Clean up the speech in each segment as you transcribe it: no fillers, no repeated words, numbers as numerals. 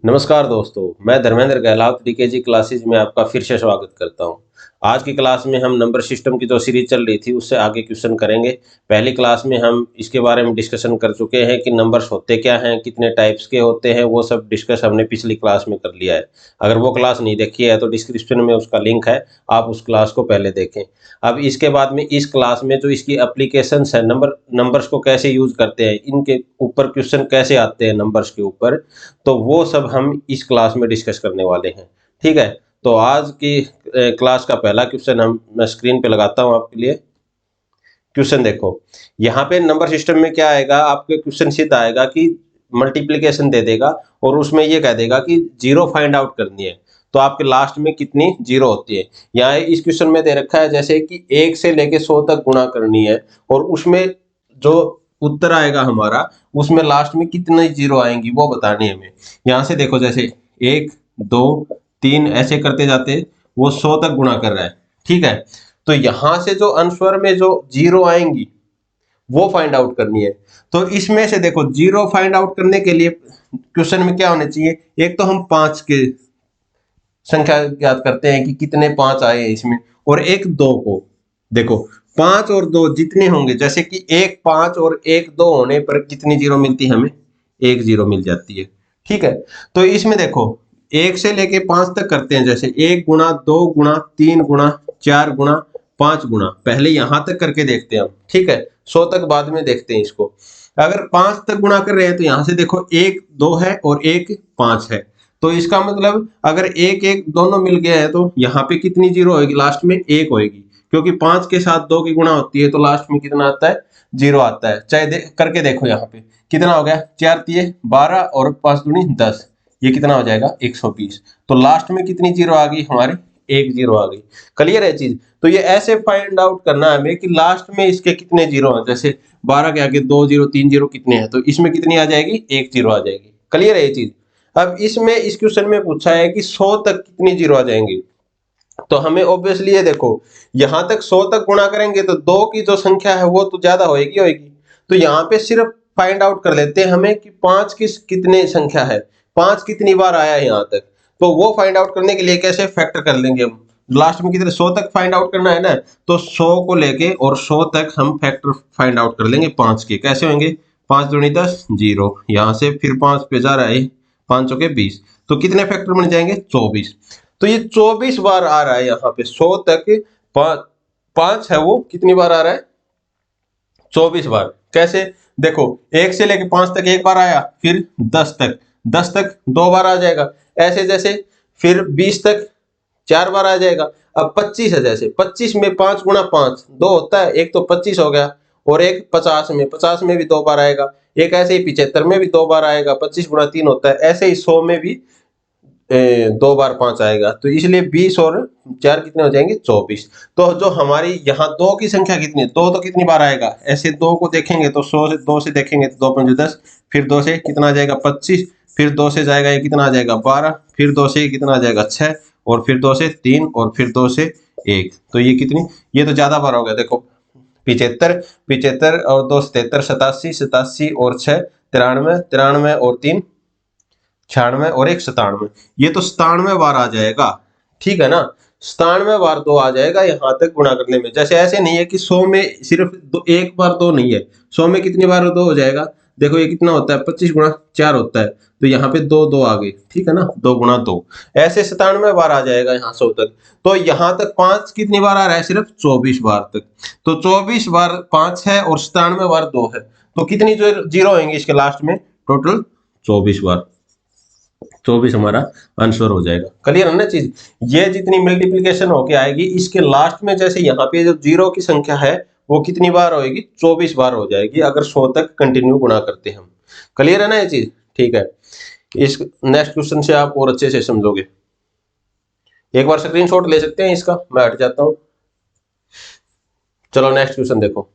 नमस्कार दोस्तों, मैं धर्मेंद्र गहलावत डीकेजी क्लासेज में आपका फिर से स्वागत करता हूं। आज की क्लास में हम नंबर सिस्टम की जो सीरीज चल रही थी उससे आगे क्वेश्चन करेंगे। पहली क्लास में हम इसके बारे में डिस्कशन कर चुके हैं कि नंबर्स होते क्या हैं, कितने टाइप्स के होते हैं, वो सब डिस्कस हमने पिछली क्लास में कर लिया है। अगर वो क्लास नहीं देखी है तो डिस्क्रिप्शन में उसका लिंक है, आप उस क्लास को पहले देखें। अब इसके बाद में इस क्लास में जो इसकी एप्लीकेशंस है, नंबर्स को कैसे यूज करते हैं, इनके ऊपर क्वेश्चन कैसे आते हैं नंबर्स के ऊपर, तो वो सब हम इस क्लास में डिस्कस करने वाले हैं। ठीक है, तो आज की क्लास का पहला क्वेश्चन मैं स्क्रीन पे लगाता हूं आपके लिए। क्वेश्चन देखो, यहाँ पे नंबर सिस्टम में क्या आएगा, आपके क्वेश्चन सीधा आएगा कि मल्टीप्लिकेशन दे देगा और उसमें ये कह देगा कि जीरो फाइंड आउट करनी है, तो आपके लास्ट में कितनी जीरो होती है। यहाँ इस क्वेश्चन में दे रखा है जैसे कि 1 से लेके 100 तक गुणा करनी है और उसमें जो उत्तर आएगा हमारा, उसमें लास्ट में कितनी जीरो आएंगी वो बतानी है हमें। यहाँ से देखो, जैसे 1 2 3 ऐसे करते जाते वो 100 तक गुणा कर रहा है। ठीक है, तो यहां से जो आंसर में जो जीरो आएंगी वो फाइंड आउट करनी है। तो इसमें से देखो, जीरो फाइंड आउट करने के लिए क्वेश्चन में क्या होने चाहिए, एक तो हम 5 के संख्या याद करते हैं कि कितने 5 आए हैं इसमें, और एक 2 को देखो, 5 और 2 जितने होंगे, जैसे कि 1 5 और 1 2 होने पर कितनी जीरो मिलती है हमें, 1 जीरो मिल जाती है। ठीक है, तो इसमें देखो 1 से लेके 5 तक करते हैं, जैसे 1 गुणा 2 गुणा 3 गुणा 4 गुणा 5 गुणा, पहले यहां तक करके देखते हैं हम। ठीक है, 100 तक बाद में देखते हैं इसको। अगर 5 तक गुणा कर रहे हैं तो यहां से देखो 1 2 है और 1 5 है, तो इसका मतलब अगर 1 1 दोनों मिल गया है तो यहाँ पे कितनी जीरो होगी, लास्ट में 1 होगी, क्योंकि 5 के साथ 2 की गुणा होती है तो लास्ट में कितना आता है, जीरो आता है। चाहे करके देखो, यहाँ पे कितना हो गया, 4 तिये 12 और 5 दूनी 10, ये कितना हो जाएगा 120। तो लास्ट में कितनी जीरो आ गई हमारी, 1 जीरो आ गई। क्लियर है चीज। तो ये ऐसे फाइंड आउट करना है हमें कि लास्ट में इसके कितने जीरो हैं, जैसे 12 के आगे 2 जीरो 3 जीरो कितने हैं, तो इसमें कितनी आ जाएगी, 1 जीरो आ जाएगी। क्लियर है ये चीज। अब इसमें इस क्वेश्चन में पूछा है कि 100 तक कितनी जीरो आ जाएंगी, तो हमें ऑब्वियसली ये देखो, यहां तक 100 तक गुणा करेंगे तो 2 की जो संख्या है वो तो ज्यादा होएगी होएगी, तो यहाँ पे सिर्फ फाइंड आउट कर लेते हैं हमें कि 5 कितने संख्या है, 5 कितनी बार आया है यहाँ तक। तो वो फाइंड आउट करने के लिए कैसे फैक्टर कर लेंगे हम, लास्ट में कितने 100 तक फाइंड आउट करना है ना, तो 100 को लेके और 100 तक हम फैक्टर फाइंड आउट कर लेंगे 5 के। कैसे होंगे, 5 दूनी 10 जीरो, यहाँ से फिर 5 पे जा रहा है 5 चौके 20, तो कितने फैक्टर बन जाएंगे 24। तो ये 24 बार आ रहा है यहाँ पे 100 तक, 5 है वो कितनी बार आ रहा है, 24 बार। कैसे देखो, 1 से लेके 5 तक 1 बार आया, फिर 10 तक 2 बार आ जाएगा, ऐसे जैसे फिर 20 तक 4 बार आ जाएगा। अब 25 है, जैसे 25 में 5 गुणा 5 2 होता है, एक तो 25 हो गया, और एक 50 में भी 2 बार आएगा, एक ऐसे ही 75 में भी 2 बार आएगा, 25 गुणा 3 होता है, ऐसे ही 100 में भी 2 बार 5 आएगा, तो इसलिए 20 और 4 कितने हो जाएंगे 24। तो जो हमारी यहाँ 2 की संख्या कितनी है, 2 तो कितनी बार आएगा, ऐसे 2 को देखेंगे तो 100 से 2 से देखेंगे तो 2 पंजे 10, फिर 2 से कितना आ जाएगा 25, फिर 2 से जाएगा ये कितना आ जाएगा 12, फिर 2 से कितना आ जाएगा 6, और फिर 2 से 3, और फिर 2 से 1, तो ये कितनी, ये तो ज्यादा बार हो गया। देखो 75 75 और 2 77 87 87 और 6 93 93 और 3 96 और 1 97, ये तो 97 बार आ जाएगा। ठीक है ना, 97 बार 2 आ जाएगा यहाँ तक गुणा करने में। जैसे ऐसे नहीं है कि 100 में सिर्फ एक बार 2 नहीं है, 100 में कितनी बार 2 हो जाएगा, देखो ये कितना होता है 25 गुणा 4 होता है, तो यहाँ पे 2 2 आ गए। ठीक है ना, 2 गुणा 2, ऐसे 97 बार आ जाएगा यहाँ 100 तक। तो यहाँ तक 5 कितनी बार आ रहा है, सिर्फ 24 बार तक। तो 24 बार 5 है और 97 बार 2 है, तो कितनी जो जीरो होंगे इसके लास्ट में, टोटल 24 बार, 24 हमारा आंसर हो जाएगा। क्लियर है ना चीज। ये जितनी मल्टीप्लिकेशन होके आएगी इसके लास्ट में, जैसे यहाँ पे जो जीरो की संख्या है वो कितनी बार होगी, 24 बार हो जाएगी, अगर 100 तक कंटिन्यू गुणा करते हैं हम। क्लियर है ना ये चीज। ठीक है, इस नेक्स्ट क्वेश्चन से आप और अच्छे से समझोगे। एक बार स्क्रीनशॉट ले सकते हैं इसका, मैं हट जाता हूं। चलो नेक्स्ट क्वेश्चन देखो।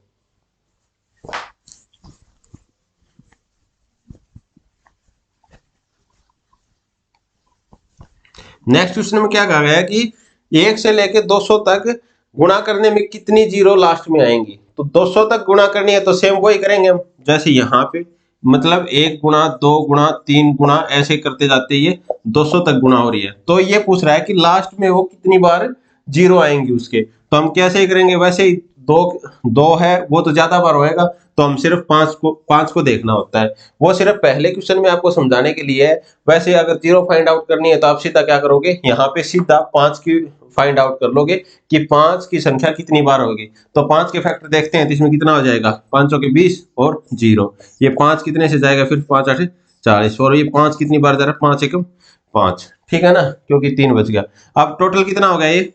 नेक्स्ट क्वेश्चन में क्या कहा गया है कि 1 से लेके 200 तक गुणा करने में कितनी जीरो लास्ट में आएंगी। तो 200 तक गुणा करनी है तो सेम वही करेंगे हम, जैसे यहाँ पे मतलब 1 गुणा 2 गुणा 3 गुणा ऐसे करते जाते ये 200 तक गुणा हो रही है। तो ये पूछ रहा है कि लास्ट में वो कितनी बार जीरो आएंगी उसके, तो हम कैसे करेंगे, वैसे ही दो दो है वो तो ज्यादा बार होएगा, तो हम सिर्फ पांच को देखना होता है। वो सिर्फ पहले क्वेश्चन में आपको समझाने के लिए है। वैसे अगर जीरो फाइंड आउट करनी है तो आप सीधा क्या करोगे, यहाँ पे सीधा 5 की फाइंड आउट कर लोगे कि 5 की संख्या कितनी बार होगी। तो 5 के फैक्टर देखते हैं, तो इसमें कितना हो जाएगा, 5 के 20 और 0। ये 5 कितने से जाएगा, फिर 5 8 40, और ये 5 कितनी बार जा रहा है, 5 1 5, ठीक है ना, क्योंकि 3 बच गया। अब टोटल कितना हो गया ये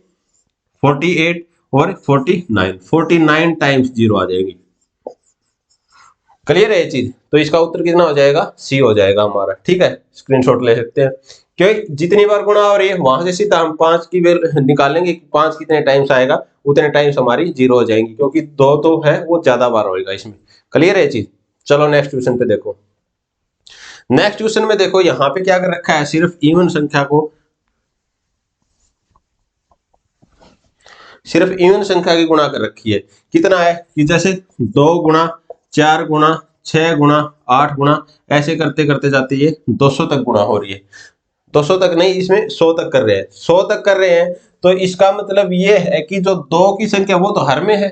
48 और 49 टाइम्स जीरो आ जाएगी। क्लियर है ये चीज, तो इसका उत्तर कितना हो जाएगा, सी हो जाएगा हमारा, ठीक है, स्क्रीनशॉट ले सकते हैं। क्योंकि जितनी बार गुणा हो रही है वहां से सीधा हम 5 की वैल्यू निकालेंगे कि 5 कितने टाइम्स आएगा, उतने टाइम्स हमारी जीरो हो जाएंगी, क्योंकि दो तो है वो ज्यादा बार होएगा इसमें। क्लियर है ये चीज। चलो नेक्स्ट क्वेश्चन पे देखो। नेक्स्ट क्वेश्चन में देखो यहाँ पे क्या कर रखा है, सिर्फ इवन संख्या को, सिर्फ इवन संख्या की गुणा कर रखी है। कितना है कि जैसे 2 गुणा 4 गुणा 6 गुणा 8 गुणा ऐसे करते करते जाते ये 200 तक गुणा हो रही है। 200 तक नहीं, इसमें 100 तक कर रहे हैं, 100 तक कर रहे हैं। तो इसका मतलब ये है कि जो दो की संख्या वो तो हर में है,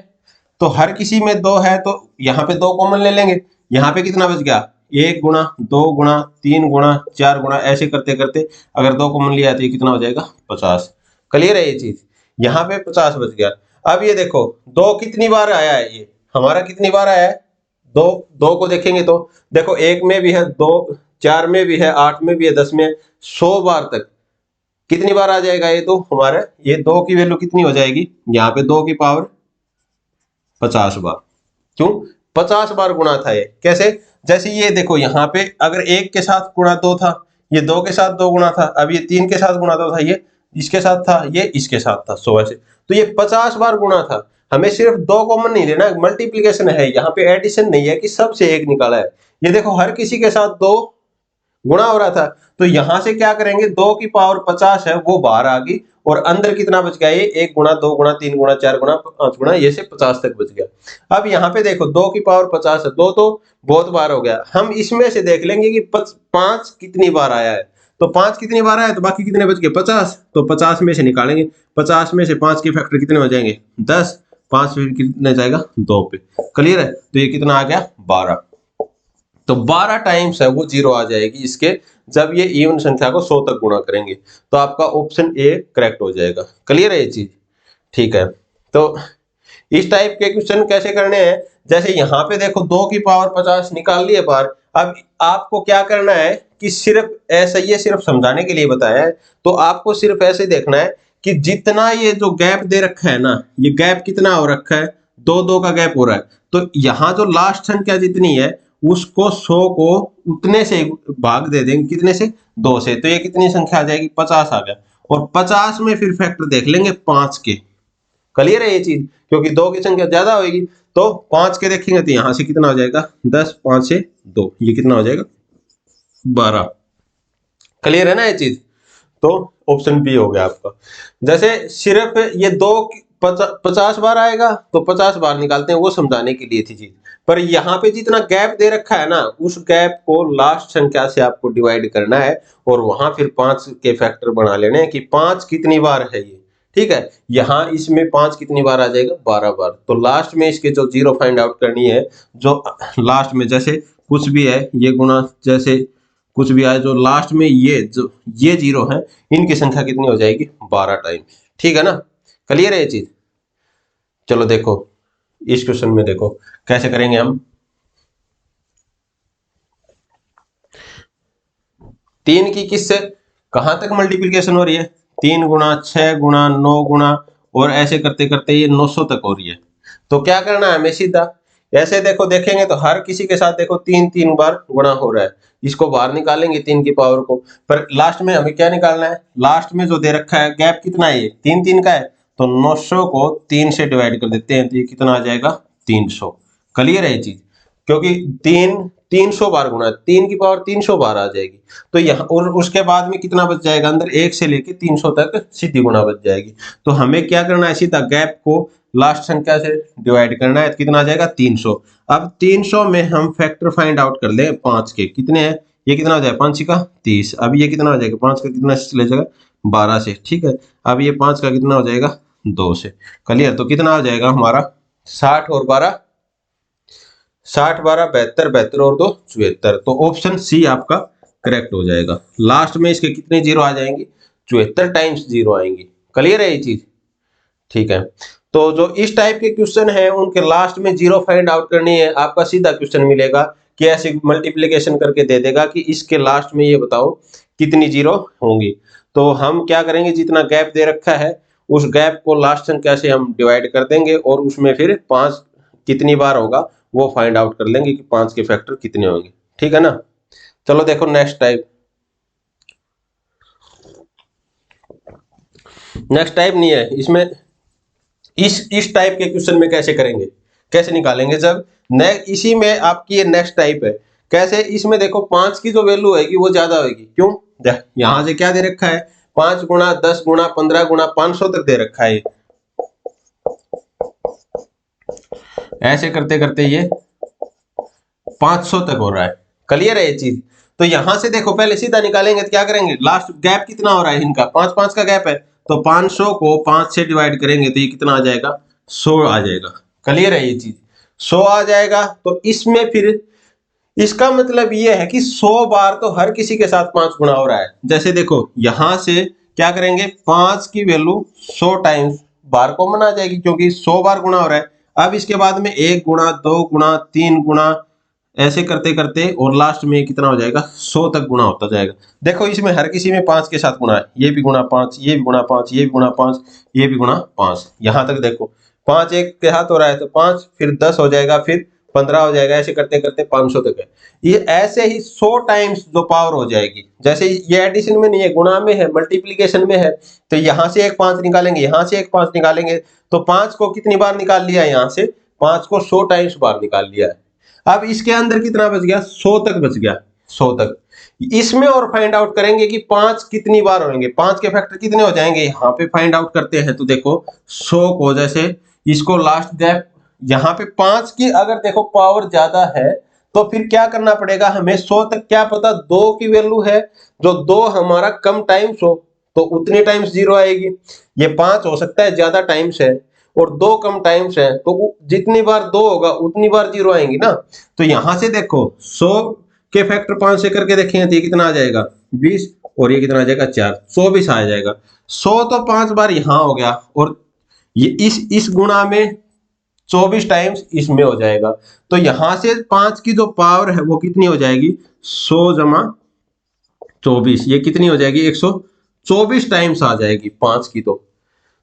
तो हर किसी में दो है, तो यहाँ पे दो कॉमन ले लेंगे। यहाँ पे कितना बच गया, 1 गुणा 2 गुणा 3 गुणा 4 गुणा ऐसे करते करते अगर दो कॉमन लिया तो ये कितना हो जाएगा 50। क्लियर है ये चीज, यहाँ पे 50 बच गया। अब ये देखो दो कितनी बार आया है, ये हमारा कितनी बार आया है, दो दो को देखेंगे तो देखो एक में भी है दो, 4 में भी है, 8 में भी है, 10 में, 100 बार तक कितनी बार आ जाएगा ये, तो हमारा ये दो की वैल्यू कितनी हो जाएगी, यहाँ पे 2 की पावर 50 बार। क्यों 50 बार गुणा था ये, कैसे, जैसे ये देखो यहाँ पे अगर एक के साथ गुणा दो था, ये दो के साथ दो गुणा था, अब ये 3 के साथ गुणा दो था, ये इसके साथ था, ये इसके साथ था, 100 ऐसे, तो ये 50 बार गुणा था। हमें सिर्फ दो कॉमन नहीं लेना, मल्टीप्लीकेशन है, यहाँ पे एडिशन नहीं है कि सबसे एक निकाला है। ये देखो हर किसी के साथ दो गुणा हो रहा था, तो यहां से क्या करेंगे, 2 की पावर 50 है वो बाहर आ गई, और अंदर कितना बच गया, ये 1 गुणा 2 गुणा 3 गुणा 4 गुणा 5 गुणा, ये से 50 तक बच गया। अब यहाँ पे देखो 2 की पावर 50 है, दो तो बहुत बार हो गया, हम इसमें से देख लेंगे कि 5 कितनी बार आया है। तो 5 कितनी बार आया, तो बाकी कितने बच गए 50, तो 50 में से निकालेंगे, 50 में से 5 के फैक्टर कितने हो जाएंगे 10, 5 में कितने जाएगा 2 पे। क्लियर है, तो ये कितना आ गया 12। तो 12 टाइम्स है वो जीरो आ जाएगी इसके, जब ये इवन संख्या को 100 तक गुणा करेंगे, तो आपका ऑप्शन ए करेक्ट हो जाएगा। क्लियर है ये चीज, ठीक है। तो इस टाइप के क्वेश्चन कैसे करने हैं, जैसे यहाँ पे देखो 2 की पावर 50 निकाल लिए बाहर। अब आपको क्या करना है कि सिर्फ ऐसा, ये सिर्फ समझाने के लिए बताया है, तो आपको सिर्फ ऐसे देखना है कि जितना ये जो गैप दे रखा है ना, ये गैप कितना हो रखा है, 2 2 का गैप हो रहा है, तो यहाँ जो लास्ट संख्या जितनी है उसको 100 को उतने से भाग दे देंगे, कितने से 2 से, तो ये कितनी संख्या आ जाएगी 50 आ गया, और 50 में फिर फैक्टर देख लेंगे 5 के। क्लियर है ये चीज, क्योंकि 2 की संख्या ज्यादा होगी, तो 5 के देखेंगे तो यहां से कितना हो जाएगा 10, 5 से 2, ये कितना हो जाएगा 12। क्लियर है ना ये चीज, तो ऑप्शन बी हो गया आपका। जैसे सिर्फ ये 50 बार आएगा तो 50 बार निकालते हैं, वो समझाने के लिए थी चीज। पर यहाँ पे जितना गैप दे रखा है ना, उस गैप को लास्ट संख्या से आपको डिवाइड करना है, और वहां फिर 5 के फैक्टर बना लेने हैं कि 5 कितनी बार है ये, ठीक है। यहाँ इसमें 5 कितनी बार आ जाएगा 12 बार। तो लास्ट में इसके जो जीरो फाइंड आउट करनी है, जो लास्ट में जैसे कुछ भी है ये गुणा, जैसे कुछ भी आए, जो लास्ट में ये जो ये जीरो है, इनकी संख्या कितनी हो जाएगी 12 टाइम, ठीक है ना। क्लियर है ये चीज। चलो देखो इस क्वेश्चन में देखो कैसे करेंगे हम। 3 की किससे कहां तक मल्टीप्लिकेशन हो रही है, 3 गुणा 6 गुणा 9 गुणा, और ऐसे करते करते ये 900 तक हो रही है। तो क्या करना है हमें, सीधा ऐसे देखो देखेंगे तो हर किसी के साथ देखो 3 3 बार गुणा हो रहा है, इसको बाहर निकालेंगे 3 की पावर को, पर लास्ट में हमें क्या निकालना है, लास्ट में जो दे रखा है गैप कितना है, ये 3 3 का है, तो 900 को 3 से डिवाइड कर देते हैं, तो ये कितना आ जाएगा 300। क्लियर है ये चीज। क्योंकि 300 बार गुणा, 3 की पावर 300 बार आ जाएगी। तो यहाँ और उसके बाद में कितना बच जाएगा अंदर, 1 से लेके 300 तक सीधी गुणा बच जाएगी। तो हमें क्या करना है, सीधा गैप को लास्ट संख्या से डिवाइड करना है। कितना आ जाएगा 300। अब 300 में हम फैक्टर फाइंड आउट कर ले 5 के, कितने हैं, ये कितना हो जाएगा 5 का 30। अब ये कितना हो जाएगा 5 का कितना चले जाएगा 12 से, ठीक है। अब ये 5 का कितना हो जाएगा 2 से, क्लियर। तो कितना हो जाएगा हमारा 60 और 12 60 12 72 72 और 2 74। तो ऑप्शन सी आपका करेक्ट हो जाएगा। लास्ट में इसके कितने जीरो आ जाएंगे, 74 टाइम्स जीरो आएंगी। क्लियर है ये चीज, ठीक है। तो जो इस टाइप के क्वेश्चन है उनके लास्ट में जीरो फाइंड आउट करनी है। आपका सीधा क्वेश्चन मिलेगा कि ऐसे मल्टीप्लिकेशन करके दे देगा कि इसके लास्ट में ये बताओ कितनी जीरो होंगी। तो हम क्या करेंगे, जितना गैप दे रखा है उस गैप को लास्ट संख्या से हम डिवाइड कर देंगे और उसमें फिर 5 कितनी बार होगा वो फाइंड आउट कर लेंगे कि 5 के फैक्टर कितने होंगे, ठीक है ना। चलो देखो नेक्स्ट टाइप। नेक्स्ट टाइप नहीं है इसमें, इस टाइप के क्वेश्चन में कैसे करेंगे, कैसे निकालेंगे, जब इसी में आपकी ये नेक्स्ट टाइप है। कैसे, इसमें देखो 5 की जो वैल्यू होगी वो ज्यादा होगी, क्यों, यहां से क्या दे रखा है 5 गुणा 10 गुणा 15 गुणा 500 तक दे रखा है। ऐसे करते करते ये 500 तक हो रहा है। क्लियर है ये चीज। तो यहां से देखो पहले सीधा निकालेंगे तो क्या करेंगे, लास्ट गैप कितना हो रहा है इनका 5 5 का गैप है। तो 500 को 5 से डिवाइड करेंगे तो ये कितना आ जाएगा 100 आ जाएगा। क्लियर है ये चीज, 100 आ जाएगा। तो इसमें फिर इसका मतलब ये है कि 100 बार तो हर किसी के साथ 5 गुणा हो रहा है। जैसे देखो यहां से क्या करेंगे 5 की वैल्यू 100 टाइम्स बार कॉमन आ जाएगी क्योंकि 100 बार गुणा हो रहा है। अब इसके बाद में 1 गुणा 2 गुणा 3 गुणा ऐसे करते करते और लास्ट में कितना हो जाएगा 100 तक गुणा होता जाएगा। देखो इसमें हर किसी में 5 के साथ गुणा है, ये भी गुणा 5, ये भी गुणा 5, ये भी गुणा 5, ये भी गुणा 5। यहां तक देखो 5 एक के हाथ हो रहा है तो 5, फिर 10 हो जाएगा, फिर 15 हो जाएगा, ऐसे करते करते 500 तक है। ये ऐसे ही 100 टाइम्स जो पावर हो जाएगी। जैसे ये एडिशन में नहीं है, गुणा में है, मल्टीप्लीकेशन में है। तो यहां से एक 5 निकालेंगे, यहां से एक 5 निकालेंगे, तो 5 को कितनी बार निकाल लिया, यहां से 5 को 100 टाइम्स बार निकाल लिया है। अब इसके अंदर कितना बच गया 100 तक बच गया, 100 तक। इसमें और फाइंड आउट करेंगे कि 5 कितनी बार होंगे, 5 के फैक्टर कितने हो जाएंगे, यहाँ पे फाइंड आउट करते हैं। तो देखो 100 को जैसे इसको लास्ट गैप यहाँ पे 5 की अगर देखो पावर ज्यादा है तो फिर क्या करना पड़ेगा हमें, 100 तक क्या पता 2 की वैल्यू है, जो 2 हमारा कम टाइम्स हो तो उतने टाइम्स जीरो आएगी। ये 5 हो सकता है ज्यादा टाइम्स है और 2 कम टाइम्स है, तो जितनी बार 2 होगा उतनी बार जीरो आएंगी ना। तो यहां से देखो 100 के फैक्टर 5 से करके देखेंगे तो ये कितना आ जाएगा 20 और ये कितना आ जाएगा 4, 124 आ जाएगा। 100 तो 5 बार यहां हो गया और ये इस गुणा में 24 टाइम्स इसमें हो जाएगा। तो यहां से 5 की जो पावर है वो कितनी हो जाएगी 100 जमा 24, ये कितनी हो जाएगी 124 टाइम्स आ जाएगी 5 की।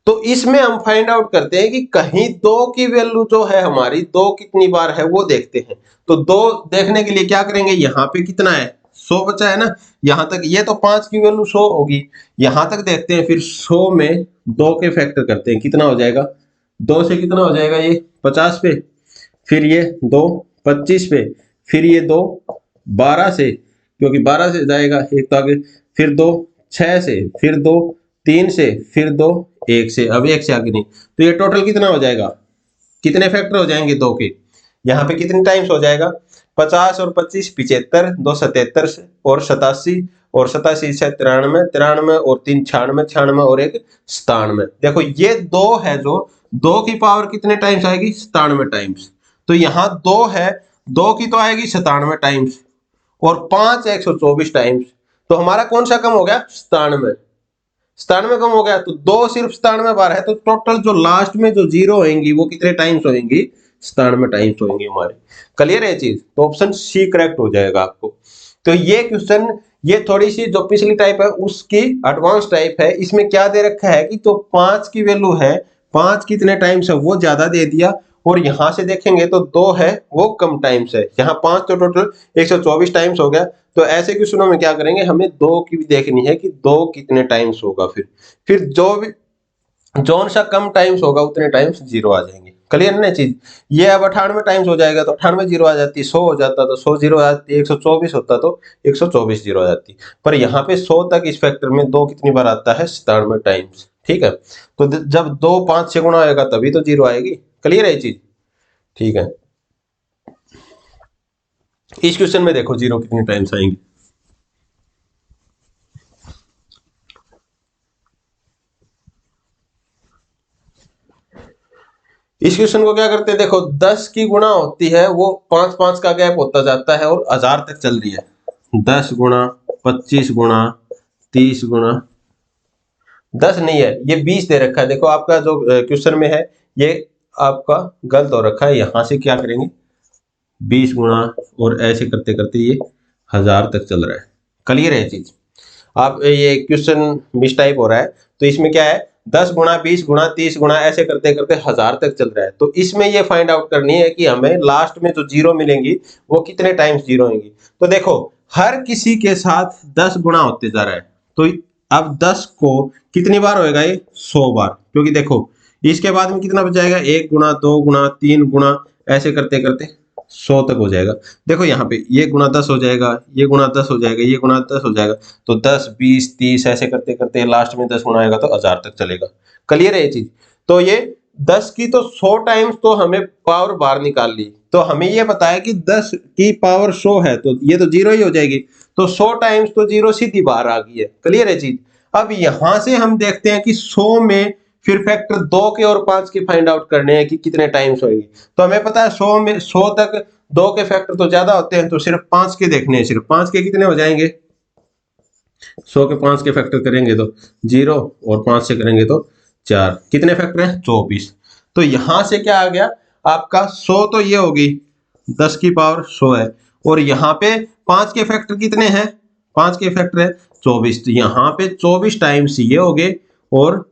तो इसमें हम फाइंड आउट करते हैं कि कहीं 2 की वैल्यू जो है हमारी 2 कितनी बार है वो देखते हैं। तो 2 देखने के लिए क्या करेंगे, यहाँ पे कितना है 100 बचा है ना, यहाँ तक ये तो 5 की वैल्यू 100 होगी, यहाँ तक देखते हैं। फिर 100 में 2 के फैक्टर करते हैं, कितना हो जाएगा 2 से कितना हो जाएगा ये 50 पे, फिर ये 2 25 पे, फिर ये 2 12 से, क्योंकि 12 से जाएगा एक तो आगे, फिर 2 6 से, फिर 2 3 से, फिर 2 1 से, अब 1 से आगे नहीं। तो ये टोटल कितना हो जाएगा, कितने फैक्टर हो जाएंगे 2 के, यहाँ पे कितने टाइम्स हो जाएगा 50 और 25 75, 2 77 और 87 और 87 से 93, 93 और 3 96, 96 और 1 97। देखो ये 2 है, जो 2 की पावर कितने टाइम्स आएगी 97 टाइम्स। तो यहाँ 2 है, 2 की तो आएगी 97 टाइम्स और 5 124 टाइम्स। तो हमारा कौन सा कम हो गया 97, 97 कम हो गया। तो 2 सिर्फ 97 बार है, तो टोटल जो लास्ट में जो जीरो होंगी वो कितने टाइम्स होंगी 97 टाइम्स होंगी हमारे। क्लियर है चीज, तो ऑप्शन सी करेक्ट हो जाएगा आपको। तो ये क्वेश्चन, ये थोड़ी सी जो पिछली टाइप है उसकी एडवांस टाइप है। इसमें क्या दे रखा है कि तो 5 की वैल्यू है, 5 कितने टाइम्स है वो ज्यादा दे दिया, और यहां से देखेंगे तो 2 है वो कम टाइम्स है। यहाँ 5 तो टोटल 124 टाइम्स हो गया। तो ऐसे क्वेश्चनों में क्या करेंगे, हमें 2 की भी देखनी है कि 2 कितने टाइम्स होगा, फिर जो भी जोन सा कम टाइम्स होगा उतने टाइम्स जीरो आ जाएंगे। क्लियर है ना चीज। ये अब 98 टाइम्स हो जाएगा तो 98 जीरो आ जाती, 100 हो जाता तो 100 जीरो आ जाती, 124 होता तो 124 जीरो आ जाती। पर यहाँ पे 100 तक इस फैक्टर में 2 कितनी बार आता है, 97 टाइम्स। ठीक है, तो जब 2 5 से गुणा होगा तभी तो जीरो आएगी। क्लियर है ये चीज। ठीक है, इस क्वेश्चन में देखो जीरो कितनी टाइम्स आएंगी। इस क्वेश्चन को क्या करते हैं, देखो 10 की गुणा होती है वो 5 5 का गैप होता जाता है और 1000 तक चल रही है। 10 गुणा 25 गुणा 30 गुणा 10 नहीं है, ये 20 दे रखा है। देखो आपका जो क्वेश्चन में है ये आपका गलत हो रखा है। यहां से क्या करेंगे, 20 गुणा और ऐसे करते करते ये 1000 तक चल रहा है। क्लियर है चीज। आप ये क्वेश्चन मिस टाइप हो रहा है, तो इसमें क्या है 10 गुणा 20 गुणा 30 गुणा ऐसे करते करते 1000 तक चल रहा है। तो इसमें ये फाइंड आउट करनी है कि हमें लास्ट में जो जीरो मिलेंगी वो कितने टाइम्स जीरो होंगी। तो देखो हर किसी के साथ 10 गुणा होते जा रहा है, तो अब 10 को कितनी बार होएगा, ये 100 बार। क्योंकि देखो इसके बाद में कितना बच जाएगा, 1 गुणा 2 गुणा 3 गुणा ऐसे करते करते 100 तक हो जाएगा। देखो यहाँ पे ये गुणा 10 हो जाएगा, ये गुणा 10 हो जाएगा, ये गुणा 10 हो जाएगा, तो 10 20 30 ऐसे करते करते लास्ट में 10 गुणा आएगा तो 1000 तक चलेगा। क्लियर है ये चीज। तो ये 10 की तो 100 टाइम्स तो हमें पावर बाहर निकाल ली, तो हमें ये पता है कि 10 की पावर 100 है, तो ये तो जीरो ही हो जाएगी। तो 100 टाइम्स तो जीरो सीधी बाहर आ गई है। क्लियर है चीज। अब यहां से हम देखते हैं कि 100 में फिर फैक्टर 2 के और 5 के फाइंड आउट करने हैं कि कितने टाइम्स होगी। तो हमें पता है 100 में 100 तक 2 के फैक्टर तो ज्यादा होते हैं, तो सिर्फ 5 के देखने हैं। सिर्फ 5 के कितने हो जाएंगे, 100 के 5 के फैक्टर करेंगे तो 0 और 5 से करेंगे तो 4। कितने फैक्टर हैं, 24। तो यहां से क्या आ गया आपका 100, तो ये होगी 10 की पावर 100 है, और यहाँ पे 5 के फैक्टर कितने हैं, 5 के फैक्टर है 24। तो यहाँ पे 24 टाइम्स ये हो गए और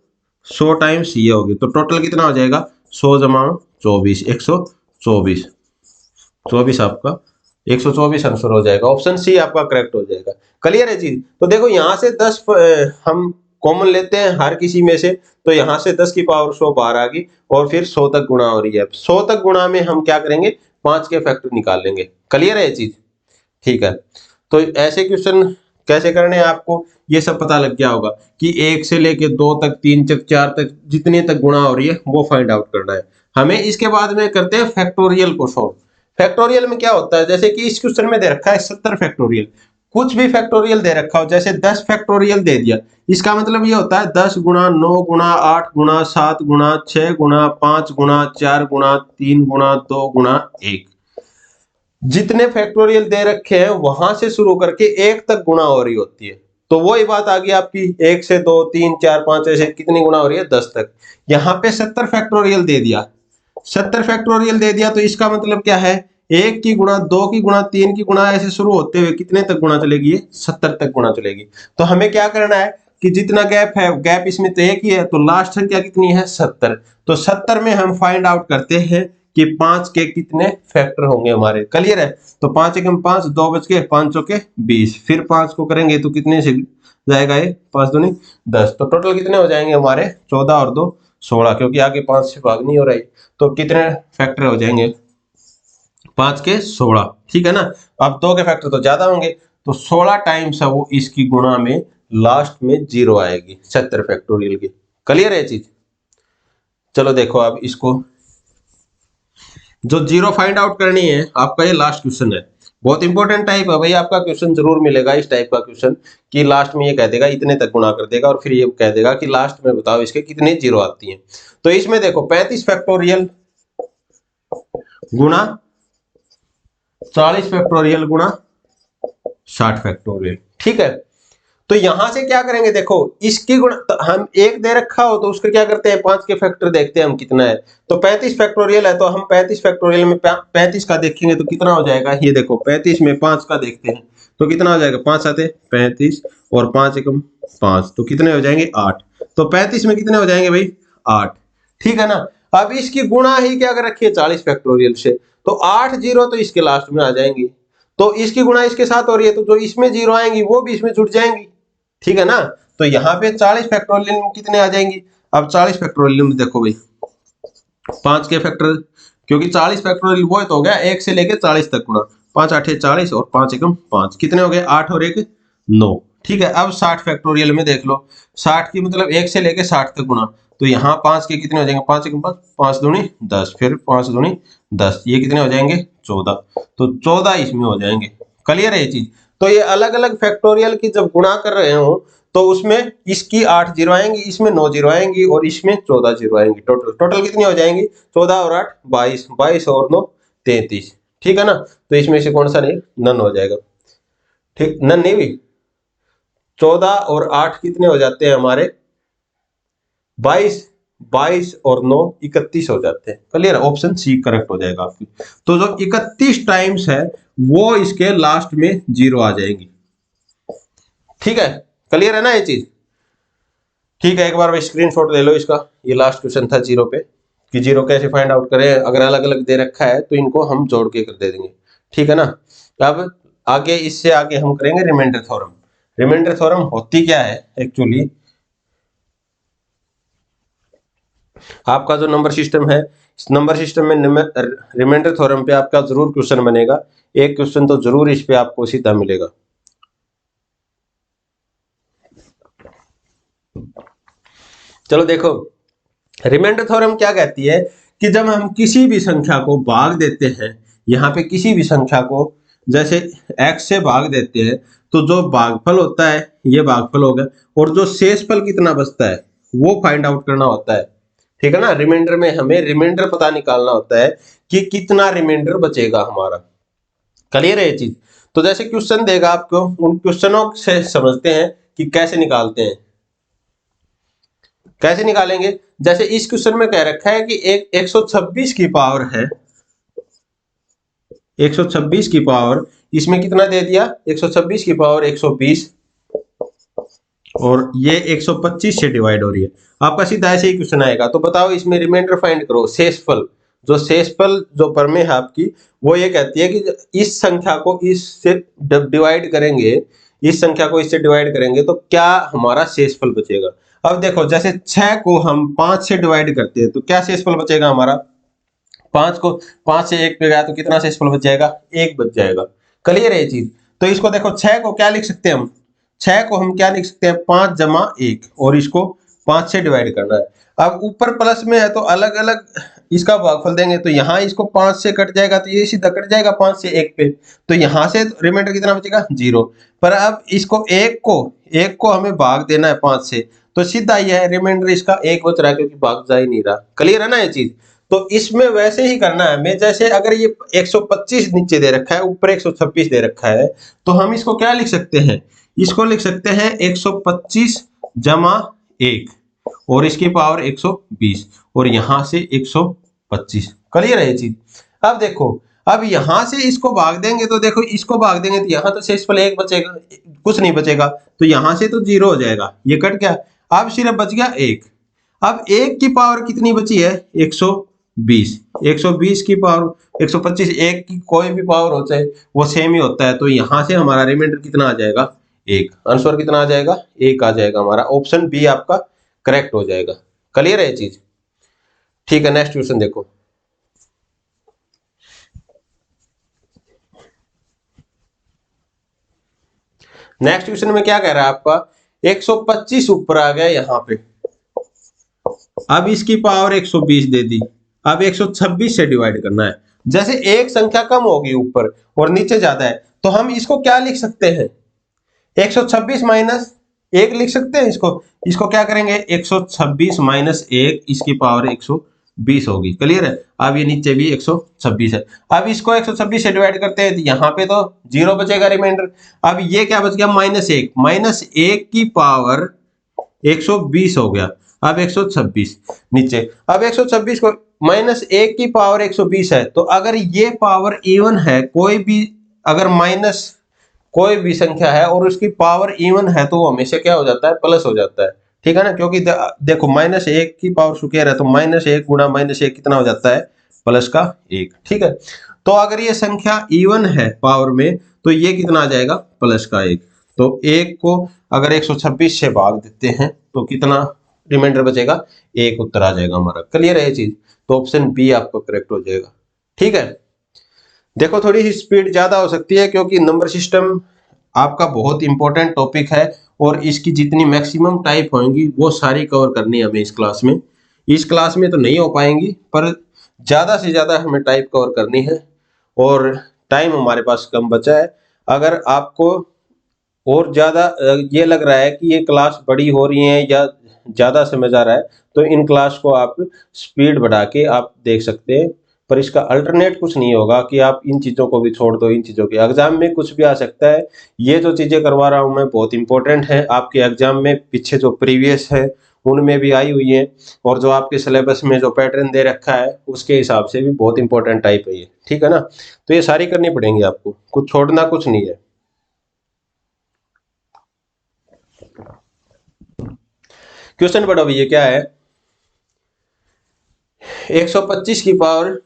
100 टाइम्स ये हो गए, तो टोटल कितना हो जाएगा 100 जमा 24 124। 24 आपका 124 आंसर हो जाएगा। ऑप्शन सी आपका करेक्ट हो जाएगा। क्लियर है चीज। तो देखो यहाँ से 10 हम कॉमन लेते हैं हर किसी में से, तो यहाँ से 10 की पावर 100 बाहर आ गई और फिर 100 तक गुणा हो रही है। 100 तक गुणा में हम क्या करेंगे, 5 के फैक्टर निकाल लेंगे। क्लियर है ये चीज। ठीक है, तो ऐसे क्वेश्चन कैसे करने हैं आपको ये सब पता लग गया होगा कि 1 से लेके 2 तक 3 तक 4 तक जितने तक गुणा हो रही है वो फाइंड आउट करना है हमें। इसके बाद में करते हैं फैक्टोरियल को सॉल्व। फैक्टोरियल में क्या होता है, जैसे कि इस क्वेश्चन में दे रखा है 70 फैक्टोरियल। कुछ भी फैक्टोरियल दे रखा हो, जैसे 10 फैक्टोरियल दे दिया, इसका मतलब ये होता है 10 गुणा 9 गुणा 8 गुणा 7 गुणा 6 गुणा 5 गुणा 4 गुणा 3 गुणा 2 गुणा 1। जितने फैक्टोरियल दे रखे हैं वहां से शुरू करके 1 तक गुणा हो रही होती है। तो वही बात आ गई आपकी 1 से 2 3 4 5 ऐसे कितनी गुणा हो रही है, 10 तक। यहाँ पे 70 फैक्टोरियल दे दिया, 70 फैक्टोरियल दे दिया, तो इसका मतलब क्या है, 1 की गुणा 2 की गुणा 3 की गुणा ऐसे शुरू होते हुए कितने तक गुणा चलेगी, 70 तक गुणा चलेगी। तो हमें क्या करना है कि जितना गैप है, गैप इसमें तो 1 ही है, तो लास्ट संख्या कितनी है 70। तो 70 में हम फाइंड आउट करते हैं कि 5 के कितने फैक्टर होंगे हमारे। क्लियर है। तो 5 एकम 5, 2 बच के 5 चौके 20, फिर 5 को करेंगे तो कितने से जाएगा, ये 5 दूनी 10। तो टोटल कितने हो जाएंगे हमारे 14 और 2 16, क्योंकि आगे 5 से भाग नहीं हो रही। तो कितने फैक्टर हो जाएंगे, 5 के 16। ठीक है ना। अब 2 के फैक्टर तो ज्यादा होंगे, तो 16 टाइम्स है वो इसकी गुणा में लास्ट में 0 आएगी 70 फैक्टोरियल की। क्लियर है चीज। चलो देखो अब इसको जो 0 फाइंड आउट करनी है आपका, ये लास्ट क्वेश्चन है। बहुत इंपॉर्टेंट टाइप है भाई, आपका क्वेश्चन जरूर मिलेगा इस टाइप का क्वेश्चन कि लास्ट में ये कह देगा इतने तक गुणा कर देगा और फिर ये कह देगा कि लास्ट में बताओ इसके कितने 0 आती हैं। तो इसमें देखो 35 फैक्टोरियल गुणा 40 फैक्टोरियल गुणा 60 फैक्टोरियल। ठीक है। तो यहां से क्या करेंगे, देखो इसकी गुणा तो हम 1 दे रखा हो तो उसका क्या करते हैं 5 के फैक्टर देखते हैं हम कितना है। तो 35 फैक्टोरियल है, तो हम 35 फैक्टोरियल में 35 का देखेंगे तो कितना हो जाएगा, ये देखो 35 में 5 का देखते हैं तो कितना हो जाएगा, 5 आते 35 और 5 एकम 5, तो कितने हो जाएंगे 8। तो 35 में कितने हो जाएंगे भाई 8। ठीक है ना। अब इसकी गुणा ही क्या कर रखी है 40 फैक्टोरियल से, तो 8 जीरो तो इसके लास्ट में आ जाएंगी। तो इसकी गुणा इसके साथ हो रही है, तो जो इसमें 0 आएंगी वो भी इसमें जुड़ जाएंगी। ठीक है ना। तो यहाँ पे 40 फैक्टोरियल में कितने आ जाएंगी, अब 40 फैक्टोरियल में देखो भाई 5 के फैक्टर, क्योंकि 40 फैक्टोरियल वो तो हो गया 1 से लेके 40 तक गुणा, 5 8 40 और 5 एकम 5, कितने हो गए 8 और 1 9। ठीक है, अब 60 फैक्टोरियल में देख लो, 60 की मतलब 1 से लेके 60 तक गुणा, तो यहाँ 5 के कितने हो जाएंगे 5 एकम 5, 5 दूनी 10, फिर 5 दूनी 10, ये कितने हो जाएंगे 14, तो 14 इसमें हो जाएंगे। क्लियर है ये चीज। तो ये अलग अलग फैक्टोरियल की जब गुणा कर रहे हो तो उसमें इसकी 8 जीरो आएंगी, इसमें 9 जीरो आएंगी और इसमें 14 जीरो आएंगी। टोटल कितनी हो जाएंगी 14 और 8 22, 22 और 9 33। ठीक है ना, तो इसमें से कौन सा नहीं, नन हो जाएगा। ठीक, नन नहीं हुई, 14 और 8 कितने हो जाते हैं हमारे 22, 22 और 9 31 हो जाते हैं। क्लियर, ऑप्शन सी करेक्ट हो जाएगा आपकी। तो जो 31 टाइम्स है वो इसके लास्ट में जीरो आ जाएंगी। ठीक है, क्लियर है ना ये चीज। ठीक है, एक बार स्क्रीनशॉट ले लो इसका, ये लास्ट क्वेश्चन था जीरो पे, कि जीरो कैसे फाइंड आउट करें। अगर अलग अलग दे रखा है तो इनको हम जोड़ के कर दे देंगे। ठीक है ना, अब आगे इससे आगे हम करेंगे रिमाइंडर थ्योरम। रिमाइंडर थ्योरम होती क्या है एक्चुअली, आपका जो नंबर सिस्टम है, इस नंबर सिस्टम में रिमाइंडर थ्योरम पे आपका जरूर क्वेश्चन बनेगा, एक क्वेश्चन तो जरूर इस पे आपको सीधा मिलेगा। चलो देखो, रिमाइंडर थ्योरम क्या कहती है कि जब हम किसी भी संख्या को भाग देते हैं, यहाँ पे किसी भी संख्या को जैसे x से भाग देते हैं, तो जो भागफल होता है ये भागफल हो गया, और जो शेषफल कितना बचता है वो फाइंड आउट करना होता है। ठीक है ना, रिमाइंडर में हमें रिमाइंडर पता निकालना होता है कि कितना रिमाइंडर बचेगा हमारा। क्लियर है ये चीज। तो जैसे क्वेश्चन देगा आपको, उन क्वेश्चनों से समझते हैं कि कैसे निकालते हैं। कैसे निकालेंगे, जैसे इस क्वेश्चन में कह रखा है कि एक 126 की पावर है, 126 की पावर, इसमें कितना दे दिया 126 की पावर 120, और ये 125 से डिवाइड हो रही है। आपका सीधा ऐसे ही क्वेश्चन आएगा। तो बताओ इसमें रिमाइंडर फाइंड करो, शेषफल। जो शेषफल जो प्रमेय है आपकी, वो ये कहती है कि इस संख्या को इससे डिवाइड करेंगे, इस संख्या को इससे डिवाइड करेंगे तो क्या हमारा शेषफल बचेगा। अब देखो, जैसे 6 को हम 5 से डिवाइड करते हैं तो क्या शेषफल बचेगा हमारा, 5 को 5 से 1 पे गया तो कितना शेषफल बच जाएगा 1 बच जाएगा। क्लियर है ये चीज। तो इसको देखो 6 को क्या लिख सकते हैं हम, 6 को हम क्या लिख सकते हैं 5 जमा 1, और इसको 5 से डिवाइड करना है। अब ऊपर प्लस में है तो अलग अलग इसका भागफल देंगे, तो यहाँ इसको 5 से कट जाएगा तो ये सीधा कट जाएगा 5 से 1 पे, तो यहाँ से रिमाइंडर कितना बचेगा 0। पर अब इसको 1 को हमें भाग देना है 5 से, तो सीधा यह रिमाइंडर इसका 1 बच रहा है क्योंकि भाग जा ही नहीं रहा। क्लियर है ना ये चीज। तो इसमें वैसे ही करना है हमें, जैसे अगर ये 125 नीचे दे रखा है, ऊपर 126 दे रखा है, तो हम इसको क्या लिख सकते हैं, इसको लिख सकते हैं 125 जमा 1, और इसकी पावर 120, और यहां से 125। क्लियर है ये चीज। अब देखो, अब यहां से इसको भाग देंगे तो देखो, इसको भाग देंगे तो यहां तो शेषफल 1 बचेगा, कुछ नहीं बचेगा, तो यहां से तो 0 हो जाएगा, ये कट गया। अब सिर्फ बच गया 1। अब 1 की पावर कितनी बची है 120, 120 की पावर 125, 1 की कोई भी पावर हो चाहे वो सेम ही होता है, तो यहां से हमारा रिमाइंडर कितना आ जाएगा 1। आंसर कितना आ जाएगा 1 आ जाएगा हमारा, ऑप्शन बी आपका करेक्ट हो जाएगा। क्लियर है ये चीज। ठीक है, नेक्स्ट क्वेश्चन देखो। नेक्स्ट क्वेश्चन में क्या कह रहा है आपका, 125 ऊपर आ गया यहाँ पे, अब इसकी पावर 120 दे दी, अब 126 से डिवाइड करना है। जैसे एक संख्या कम होगी ऊपर और नीचे ज्यादा है, तो हम इसको क्या लिख सकते हैं 126 माइनस 1 लिख सकते हैं इसको। इसको क्या करेंगे 126 माइनस 1, इसकी पावर 120 होगी। क्लियर है। अब ये नीचे भी 126 है, अब इसको 126 से डिवाइड करते हैं तो यहाँ पे तो 0 बचेगा रिमाइंडर। अब ये क्या बच गया -1, -1 की पावर 120 हो गया, अब 126 नीचे। अब 126 को -1 की पावर 120 है, तो अगर ये पावर इवन है, कोई भी अगर माइनस कोई भी संख्या है और उसकी पावर इवन है, तो वो हमेशा क्या हो जाता है प्लस हो जाता है। ठीक है ना, क्योंकि देखो -1 की पावर स्क्वायर है, तो -1 गुणा -1 कितना हो जाता है +1। ठीक है, तो अगर ये संख्या इवन है पावर में, तो ये कितना आ जाएगा +1। तो 1 को अगर 126 से भाग देते हैं तो कितना रिमाइंडर बचेगा, एक उत्तर आ जाएगा हमारा। क्लियर है ये चीज? तो ऑप्शन बी आपका करेक्ट हो जाएगा। ठीक है, देखो थोड़ी सी स्पीड ज्यादा हो सकती है क्योंकि नंबर सिस्टम आपका बहुत इंपॉर्टेंट टॉपिक है और इसकी जितनी मैक्सिमम टाइप होंगी वो सारी कवर करनी है हमें इस क्लास में। इस क्लास में तो नहीं हो पाएंगी पर ज्यादा से ज्यादा हमें टाइप कवर करनी है और टाइम हमारे पास कम बचा है। अगर आपको और ज्यादा ये लग रहा है कि ये क्लास बड़ी हो रही है या ज्यादा समझ आ रहा है तो इन क्लास को आप स्पीड बढ़ा के आप देख सकते हैं, पर इसका अल्टरनेट कुछ नहीं होगा कि आप इन चीजों को भी छोड़ दो। इन चीजों के एग्जाम में कुछ भी आ सकता है। ये जो चीजें करवा रहा हूं मैं बहुत इंपॉर्टेंट है आपके एग्जाम में, पीछे जो प्रीवियस है उनमें भी आई हुई है और जो आपके सिलेबस में जो पैटर्न दे रखा है उसके हिसाब से भी बहुत इंपॉर्टेंट टाइप है ये। ठीक है ना? तो ये सारी करनी पड़ेंगी आपको, कुछ छोड़ना कुछ नहीं है। क्वेश्चन पढ़ो भैया, क्या है? 125 की पावर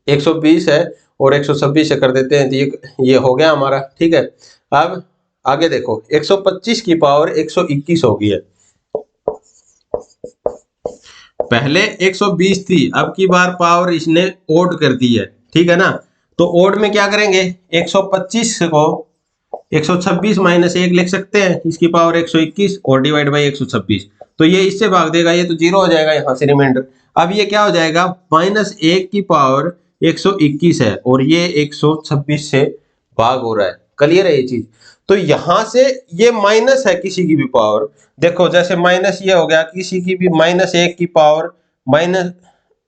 120 है और 126 से कर देते हैं तो ये हो गया हमारा। ठीक है, अब आगे देखो 125 की पावर 121 हो गई है। पहले 120 थी, अब की बार पावर इसने ओड कर दी है। ठीक है ना? तो ओड में क्या करेंगे, 125 को 126 माइनस 1 लिख सकते हैं, इसकी पावर 121 और डिवाइड बाई 126। तो ये इससे भाग देगा, ये तो जीरो हो जाएगा यहाँ से रिमाइंडर। अब ये क्या हो जाएगा, -1 की पावर 121 है और ये 126 से भाग हो रहा है। क्लियर है ये चीज? तो यहां से ये माइनस है किसी की भी पावर, देखो जैसे माइनस ये हो गया किसी की भी -1 की पावर माइनस,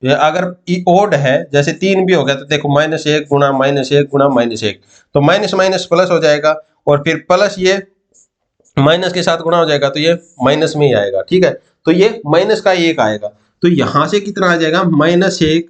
अगर ओड है जैसे 3 भी हो गया तो देखो -1 गुणा -1 गुणा -1, तो माइनस माइनस प्लस हो जाएगा और फिर प्लस ये माइनस के साथ गुणा हो जाएगा तो ये माइनस में ही आएगा। ठीक है, तो ये माइनस का 1 आएगा, तो यहां से कितना आ जाएगा, -1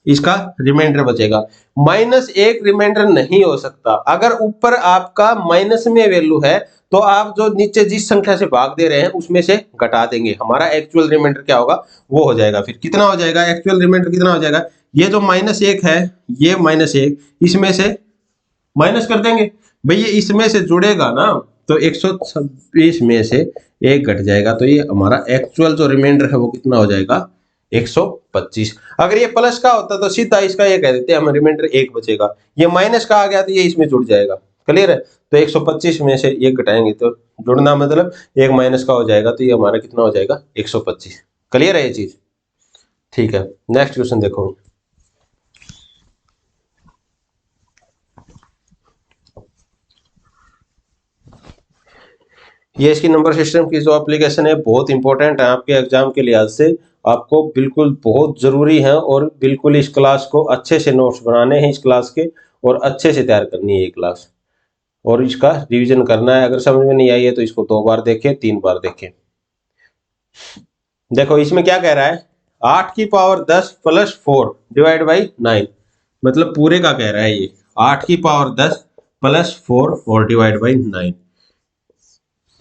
इसका रिमाइंडर बचेगा। -1 रिमाइंडर नहीं हो सकता, अगर ऊपर आपका माइनस में वैल्यू है तो आप जो नीचे जिस संख्या से भाग दे रहे हैं उसमें से घटा देंगे, हमारा एक्चुअल रिमाइंडर क्या होगा वो हो जाएगा। फिर कितना हो जाएगा, एक्चुअल रिमाइंडर कितना हो जाएगा, ये जो -1 है ये -1 इसमें से माइनस कर देंगे, भैया इसमें से जुड़ेगा ना तो 126 में से 1 घट जाएगा, तो ये हमारा एक्चुअल जो रिमाइंडर है वो कितना हो जाएगा, 125। अगर ये प्लस का होता तो सीधा इसका ये कह देते हैं हम रिमाइंडर 1 बचेगा, ये माइनस का आ गया तो ये इसमें जुड़ जाएगा। क्लियर है? तो 125 में से 1 घटाएंगे तो जुड़ना मतलब 1 माइनस का हो जाएगा, तो ये हमारा कितना हो जाएगा, 125। क्लियर है ये चीज? ठीक है, नेक्स्ट क्वेश्चन देखो। ये इसकी नंबर सिस्टम की जो एप्लीकेशन है बहुत इंपॉर्टेंट है आपके एग्जाम के लिहाज से, आपको बिल्कुल बहुत जरूरी है और बिल्कुल इस क्लास को अच्छे से नोट्स बनाने हैं इस क्लास के और अच्छे से तैयार करनी है ये क्लास और इसका रिवीजन करना है। अगर समझ में नहीं आई है तो इसको 2 बार देखें, 3 बार देखें। देखो इसमें क्या कह रहा है, 8 की पावर 10 प्लस 4 डिवाइड बाई 9, मतलब पूरे का कह रहा है ये 8 की पावर 10 प्लस 4 और डिवाइड बाई 9।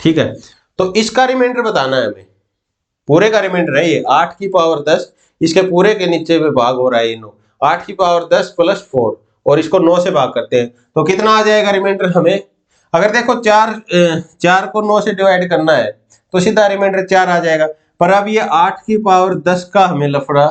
ठीक है, तो इसका रिमाइंडर बताना है हमें, पूरे का रिमाइंडर है ये 8 की पावर 10, इसके पूरे के नीचे में भाग हो रहा है ये 9, 8 की पावर 10 प्लस 4 और इसको 9 से भाग करते हैं तो कितना आ जाएगा रिमाइंडर हमें। अगर देखो 4 को 9 से डिवाइड करना है तो सीधा रिमाइंडर 4 आ जाएगा, पर अब ये 8 की पावर 10 का हमें लफड़ा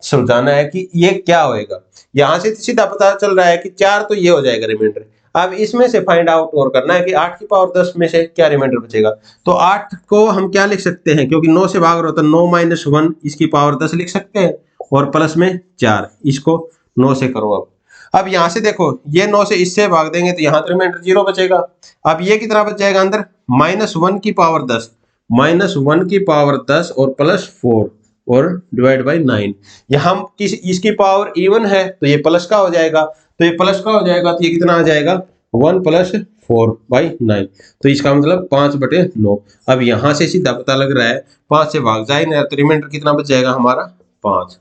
समझाना है कि ये क्या होएगा। यहां से सीधा पता चल रहा है कि 4 तो ये हो जाएगा रिमाइंडर, अब इसमें से फाइंड आउट और करना है कि 8 की पावर 10 में से क्या रिमाइंडर बचेगा। तो 8 को हम क्या लिख सकते हैं, क्योंकि 9 से भाग रहा होता है, 9 माइनस 1 इसकी पावर 10 लिख सकते हैं और प्लस में 4, इसको 9 से करो। अब यहां से देखो ये 9 से इससे भाग देंगे तो यहाँ तो रिमाइंडर 0 बचेगा। अब ये कितना बच जाएगा अंदर, -1 की पावर 10, -1 की पावर 10 और प्लस 4 और डिवाइड बाई 9। यहाँ इसकी पावर इवन है तो ये प्लस का हो जाएगा, तो ये प्लस का हो जाएगा तो ये कितना आ जाएगा, 1 प्लस 4 बाई 9, तो इसका मतलब 5/9। अब यहां से सीधा पता लग रहा है 5 से भाग जाए ना तो रिमाइंडर कितना बच जाएगा हमारा, 5,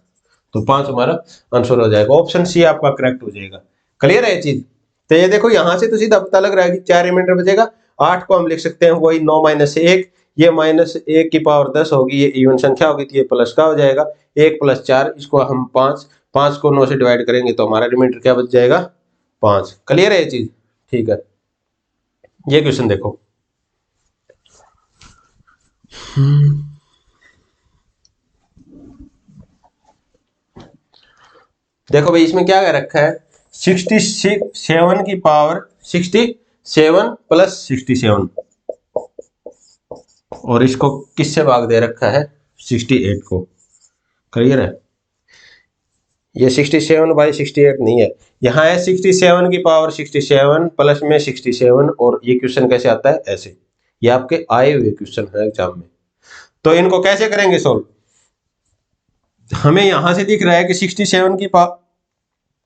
तो 5 हमारा आंसर हो जाएगा, ऑप्शन सी आपका करेक्ट हो जाएगा। क्लियर है ये चीज? तो ये देखो यहां से तो सीधा पता लग रहा है कि 4 रिमाइंडर बचेगा, 8 को हम लिख सकते हैं वही 9 माइनस 1, ये -1 की पावर 10 होगी, ये इवन संख्या होगी तो ये प्लस का हो जाएगा, 1 प्लस 4, इसको हम 5 को 9 से डिवाइड करेंगे तो हमारा रिमाइंडर क्या बच जाएगा, 5। क्लियर है ये चीज? ठीक है, ये क्वेश्चन देखो। देखो भाई इसमें क्या रखा है, 67 की पावर 67 प्लस 67, और इसको किससे भाग दे रखा है, 68 को। क्लियर है, ये 67/68 नहीं है, यहाँ है 67 की पावर 67 प्लस में 67, और ये क्वेश्चन कैसे आता है, ऐसे। ये आपके आए हुए क्वेश्चन है एग्जाम में। तो इनको कैसे करेंगे सोल्व, हमें यहां से दिख रहा है कि 67 की पावर,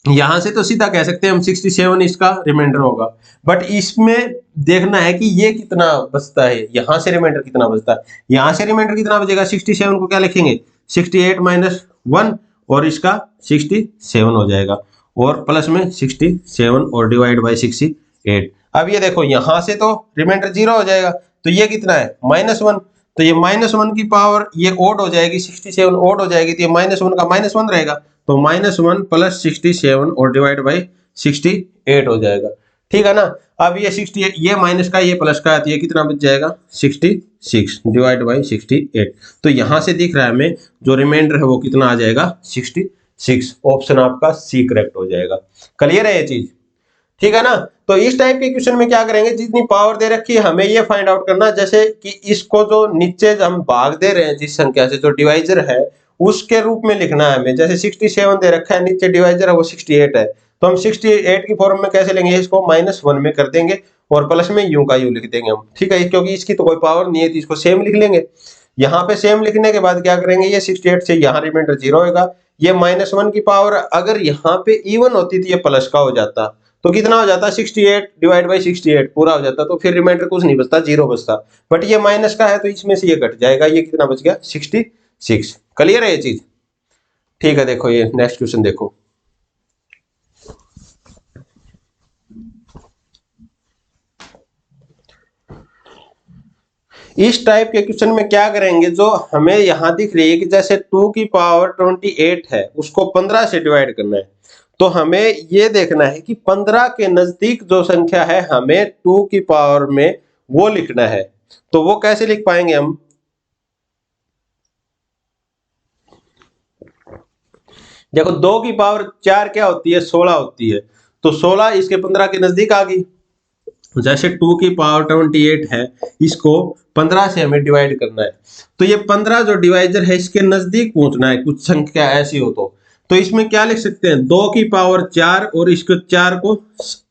यहां से तो सीधा कह सकते हैं हम 67 इसका रिमाइंडर होगा, बट इसमें देखना है कि ये कितना बचता है, यहां से रिमाइंडर कितना बचता है। यहां से रिमाइंडर कितना बचेगा, 67 को क्या लिखेंगे, 68 माइनस 1, और इसका 67 हो जाएगा, और प्लस में 67 और डिवाइड बाई 68। अब ये देखो यहां से तो रिमाइंडर 0 हो जाएगा, तो ये कितना है, -1, तो ये -1 की पावर ये ओड हो जाएगी, 67 ओड हो जाएगी, तो ये -1 का -1 रहेगा, तो -1 प्लस 67 और डिवाइड बाई 68 हो जाएगा। ठीक है ना। अब ये 68, ये माइनस का ये प्लस का, तो ये कितना बच जाएगा, 66 डिवाइड बाई 68। तो यहां से दिख रहा है हमें जो रिमाइंडर है वो कितना आ जाएगा, 66। ऑप्शन आपका सी करेक्ट हो जाएगा। क्लियर है ये चीज, ठीक है ना। तो इस टाइप के क्वेश्चन में क्या करेंगे, जितनी पावर दे रखी है हमें ये फाइंड आउट करना, जैसे कि इसको जो नीचे हम भाग दे रहे हैं जिस संख्या से, जो डिवाइजर है उसके रूप में लिखना है हमें। जैसे 67 दे रखा है, नीचे डिवाइजर है वो 68 है, तो हम 68 की फॉर्म में कैसे लेंगे, इसको -1 में कर देंगे और प्लस में यूं का यूं लिख देंगे हम। ठीक है, क्योंकि इसकी तो कोई पावर नहीं है तो इसको सेम लिख लेंगे। यहाँ पे सेम लिखने के बाद क्या करेंगे, ये 68 से यहाँ रिमाइंडर 0 होगा, ये -1 की पावर अगर यहाँ पे इवन होती तो ये प्लस का हो जाता, तो कितना हो जाता, 68 डिवाइड बाई 68 पूरा हो जाता, तो फिर रिमाइंडर कुछ नहीं बचता, 0 बचता। बट ये माइनस का है तो इसमें से ये कट जाएगा, ये कितना बच गया, 66। क्लियर है ये चीज, ठीक है। देखो ये नेक्स्ट क्वेश्चन देखो, इस टाइप के क्वेश्चन में क्या करेंगे, जो हमें यहां दिख रही है कि जैसे 2 की पावर 28 है, उसको 15 से डिवाइड करना है, तो हमें ये देखना है कि 15 के नजदीक जो संख्या है हमें 2 की पावर में वो लिखना है। तो वो कैसे लिख पाएंगे हम, देखो 2 की पावर 4 क्या होती है, 16 होती है, तो 16 इसके 15 के नजदीक आ गई। जैसे 2 की पावर 28 है, इसको 15 से हमें डिवाइड करना है, तो ये 15 जो डिवाइजर है इसके नजदीक पहुंचना है, कुछ संख्या ऐसी हो तो इसमें क्या लिख सकते हैं, 2 की पावर 4 और इसको 4 को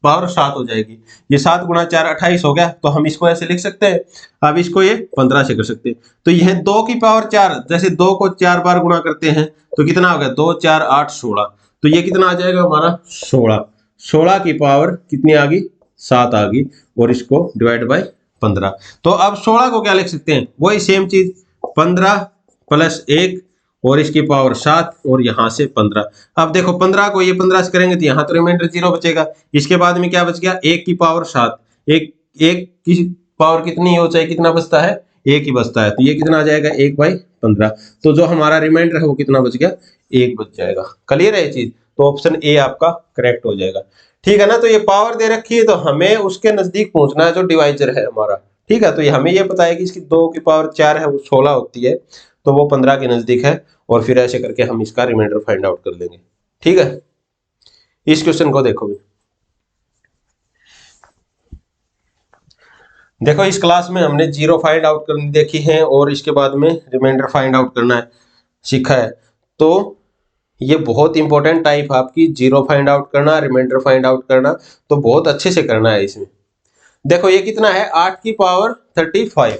पावर 7 हो जाएगी, ये 7 गुणा 4 28 हो गया, तो हम इसको ऐसे लिख सकते हैं। अब इसको ये 15 से कर सकते हैं, तो यह 2 की पावर 4, जैसे 2 को 4 बार गुणा करते हैं तो कितना हो गया, 2 4 8 16, तो ये कितना आ जाएगा हमारा 16। 16 की पावर कितनी आ गई, 7 आ गई, और इसको डिवाइड बाय 15। तो अब 16 को क्या लिख सकते हैं, वही सेम चीज, 15 प्लस 1 और इसकी पावर 7 और यहां से 15। अब देखो 15 को ये 15 से करेंगे तो यहाँ तो रिमाइंडर 0 बचेगा, इसके बाद में क्या बच गया, 1 की पावर 7, एक की पावर कितनी हो चाहे कितना बचता है, 1 ही बचता है, तो ये कितना आ जाएगा, 1/15। तो जो हमारा रिमाइंडर है वो कितना बच गया, 1 बच जाएगा। क्लियर है ये चीज, तो ऑप्शन ए आपका करेक्ट हो जाएगा। ठीक है ना। तो ये पावर दे रखी है तो हमें उसके नजदीक पहुंचना है जो डिवाइजर है हमारा। ठीक है, तो हमें ये पता है कि इसकी 2 की पावर 4 है वो 16 होती है, तो वो 15 के नजदीक है, और फिर ऐसे करके हम इसका रिमाइंडर फाइंड आउट कर लेंगे। ठीक है, इस क्वेश्चन को देखो भी, देखो इस क्लास में हमने 0 फाइंड आउट करनी देखी है और इसके बाद में रिमाइंडर फाइंड आउट करना है सीखा है। तो ये बहुत इंपॉर्टेंट टाइप आपकी, 0 फाइंड आउट करना, रिमाइंडर फाइंड आउट करना, तो बहुत अच्छे से करना है इसमें। देखो ये कितना है, 8 की पावर 35,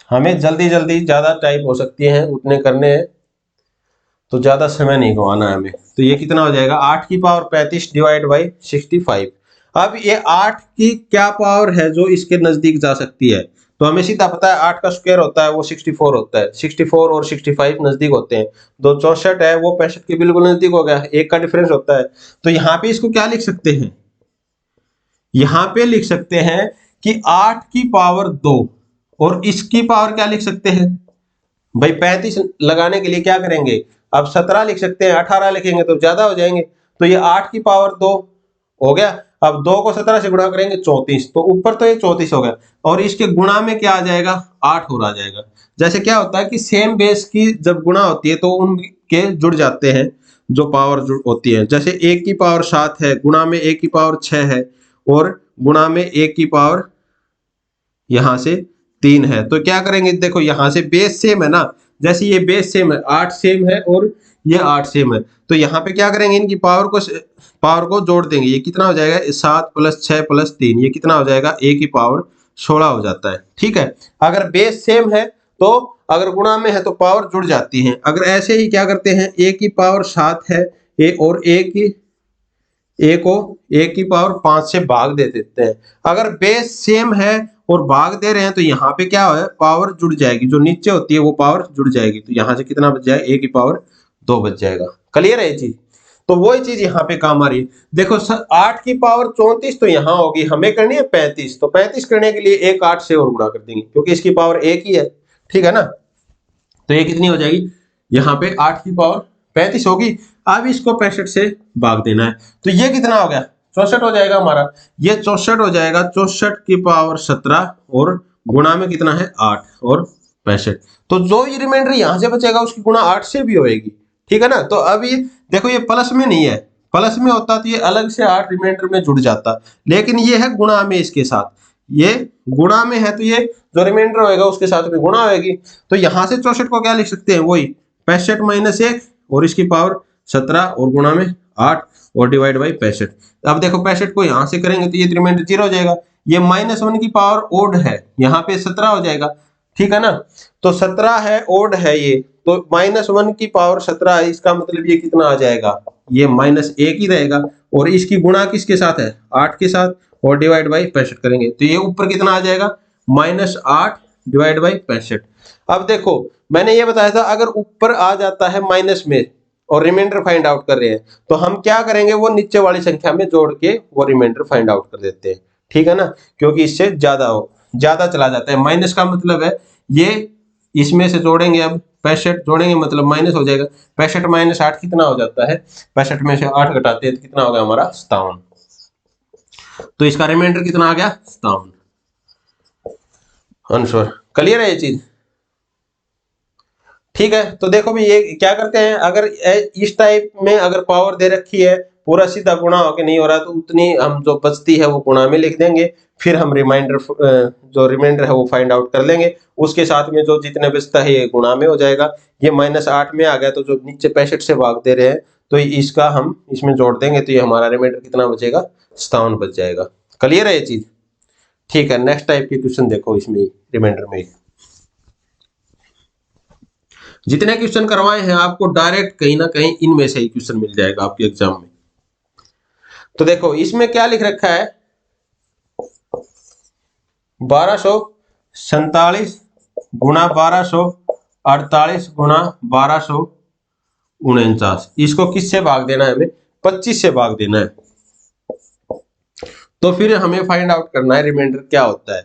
हमें जल्दी जल्दी ज्यादा टाइप हो सकती हैं उतने करने हैं, तो ज्यादा समय नहीं गंवाना है हमें। तो ये कितना हो जाएगा, 8 की पावर 35 डिवाइड बाई 65। अब ये 8 की क्या पावर है जो इसके नजदीक जा सकती है, तो हमें सीधा पता है 8 का स्क्वायर होता है वो 64 होता है, 64 और 65 नजदीक होते हैं, 2 64 है वो 65 के बिल्कुल नजदीक हो गया, 1 का डिफरेंस होता है। तो यहाँ पे इसको क्या लिख सकते हैं, यहाँ पे लिख सकते हैं कि 8 की पावर 2, और इसकी पावर क्या लिख सकते हैं भाई, 35 लगाने के लिए क्या करेंगे, अब 17 लिख सकते हैं, 18 लिखेंगे तो ज्यादा हो जाएंगे, तो ये 8 की पावर 2 हो गया। अब 2 को 17 से गुणा करेंगे 34, तो ऊपर तो ये 34 हो गया और इसके गुणा में क्या आ जाएगा 8 और आ जाएगा। जैसे क्या होता है कि सेम बेस की जब गुणा होती है तो उनके जुड़ जाते हैं जो पावर जुड़ होती है। जैसे 1 की पावर 7 है गुणा में 1 की पावर 6 है और गुणा में 1 की पावर यहां से 3 है। तो क्या करेंगे, देखो यहां से बेस सेम है ना, जैसे ये बेस सेम है 8 सेम है और ये 8 सेम है, तो यहाँ पे क्या करेंगे इनकी पावर को जोड़ देंगे। ये कितना हो जाएगा 7 + 6 + 3, ये कितना हो जाएगा a की पावर 16 हो जाता है। ठीक है, अगर बेस सेम है तो अगर गुणा में है तो पावर जुड़ जाती है। अगर ऐसे ही क्या करते हैं a की पावर 7 है और a को a की पावर 5 से भाग दे देते हैं। अगर बेस सेम है और भाग दे रहे हैं तो यहाँ पे क्या है पावर जुड़ जाएगी, जो नीचे होती है वो पावर जुड़ जाएगी। तो यहाँ से कितना बच जाएगा a की पावर 2 बच जाएगा। क्लियर है ये चीज? तो वही चीज यहाँ पे काम आ रही है। देखो 8 की पावर 34 तो यहाँ होगी, हमें करनी है 35, तो 35 करने के लिए एक 8 से और गुणा कर देंगे क्योंकि इसकी पावर 1 ही है। ठीक है ना, तो ये कितनी हो जाएगी यहाँ पे 8 की पावर 35 होगी। अब इसको 65 से भाग देना है, तो ये कितना हो गया 64 हो जाएगा हमारा। ये 64 हो जाएगा, 64 की पावर 17 और गुणा में कितना है 8 और 65। तो जो ये रिमाइंडर यहाँ से बचेगा उसकी गुणा 8 से भी होएगी। ठीक है ना, तो अब ये देखो ये प्लस में नहीं है, प्लस में होता तो ये अलग से 8 रिमाइंडर में जुड़ जाता, लेकिन ये है गुणा में, इसके साथ ये गुणा में है तो ये जो रिमाइंडर होएगा उसके साथ में गुणा होएगी। तो यहां से 64 को क्या लिख सकते हैं, वही 65 - 1 और इसकी पावर 17 और गुणा में 8 और डिवाइड बाई 65। अब देखो 65 को यहां से करेंगे तो ये रिमाइंडर 0 हो जाएगा। ये -1 की पावर ओड है, यहाँ पे 17 हो जाएगा। ठीक है ना, तो 17 है ओड है ये, तो -1 की पावर 17 है, इसका मतलब ये कितना आ जाएगा, ये -1 ही रहेगा और इसकी गुणा किसके साथ है 8 के साथ और डिवाइड बाई 65 करेंगे तो ये ऊपर कितना आ जाएगा -8 डिवाइड बाई 65। अब देखो मैंने ये बताया था अगर ऊपर आ जाता है माइनस में और रिमाइंडर फाइंड आउट कर रहे हैं तो हम क्या करेंगे, वो नीचे वाली संख्या में जोड़ के वो रिमाइंडर फाइंड आउट कर देते हैं। ठीक है ना, क्योंकि इससे ज्यादा चला जाता है। माइनस का मतलब है ये इसमें से जोड़ेंगे, अब 65 जोड़ेंगे मतलब माइनस हो जाएगा। 65 - 8 कितना हो जाता है, 65 में से 8 घटाते हैं तो कितना होगा हमारा 57। तो इसका रिमाइंडर कितना आ गया 57 आंसर। क्लियर है ये चीज? ठीक है, तो देखो भी ये क्या करते हैं, अगर इस टाइप में अगर पावर दे रखी है पूरा सीधा गुणा होके नहीं हो रहा तो उतनी हम जो बचती है वो गुणा में लिख देंगे, फिर हम जो रिमाइंडर है वो फाइंड आउट कर लेंगे, उसके साथ में जो जितने बचता है ये गुणा में हो जाएगा। ये -8 में आ गया तो जो नीचे 65 से भाग दे रहे हैं तो इसका हम इसमें जोड़ देंगे तो ये हमारा रिमाइंडर कितना बचेगा 57 बच जाएगा। क्लियर है ये चीज? ठीक है, नेक्स्ट टाइप के क्वेश्चन देखो इसमें रिमाइंडर में। जितने क्वेश्चन करवाए हैं आपको डायरेक्ट कहीं ना कहीं इनमें से ही क्वेश्चन मिल जाएगा आपके एग्जाम में। तो देखो इसमें क्या लिख रखा है 1247 गुणा 1248 गुणा 1249, इसको किससे भाग देना है, हमें 25 से भाग देना है। तो फिर हमें फाइंड आउट करना है रिमाइंडर क्या होता है।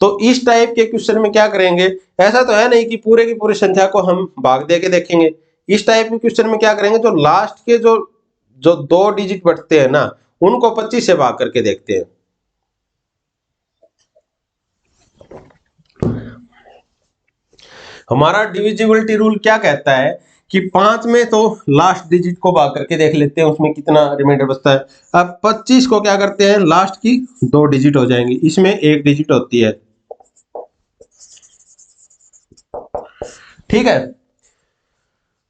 तो इस टाइप के क्वेश्चन में क्या करेंगे, ऐसा तो है नहीं कि पूरे की पूरी संख्या को हम भाग दे के देखेंगे। इस टाइप के क्वेश्चन में क्या करेंगे, जो लास्ट के जो 2 डिजिट बढ़ते हैं ना उनको 25 से भाग करके देखते हैं। हमारा डिविजिबिलिटी रूल क्या कहता है कि 5 में तो लास्ट डिजिट को भाग करके देख लेते हैं उसमें कितना रिमाइंडर बचता है। अब 25 को क्या करते हैं, लास्ट की 2 डिजिट हो जाएंगी, इसमें 1 डिजिट होती है। ठीक है,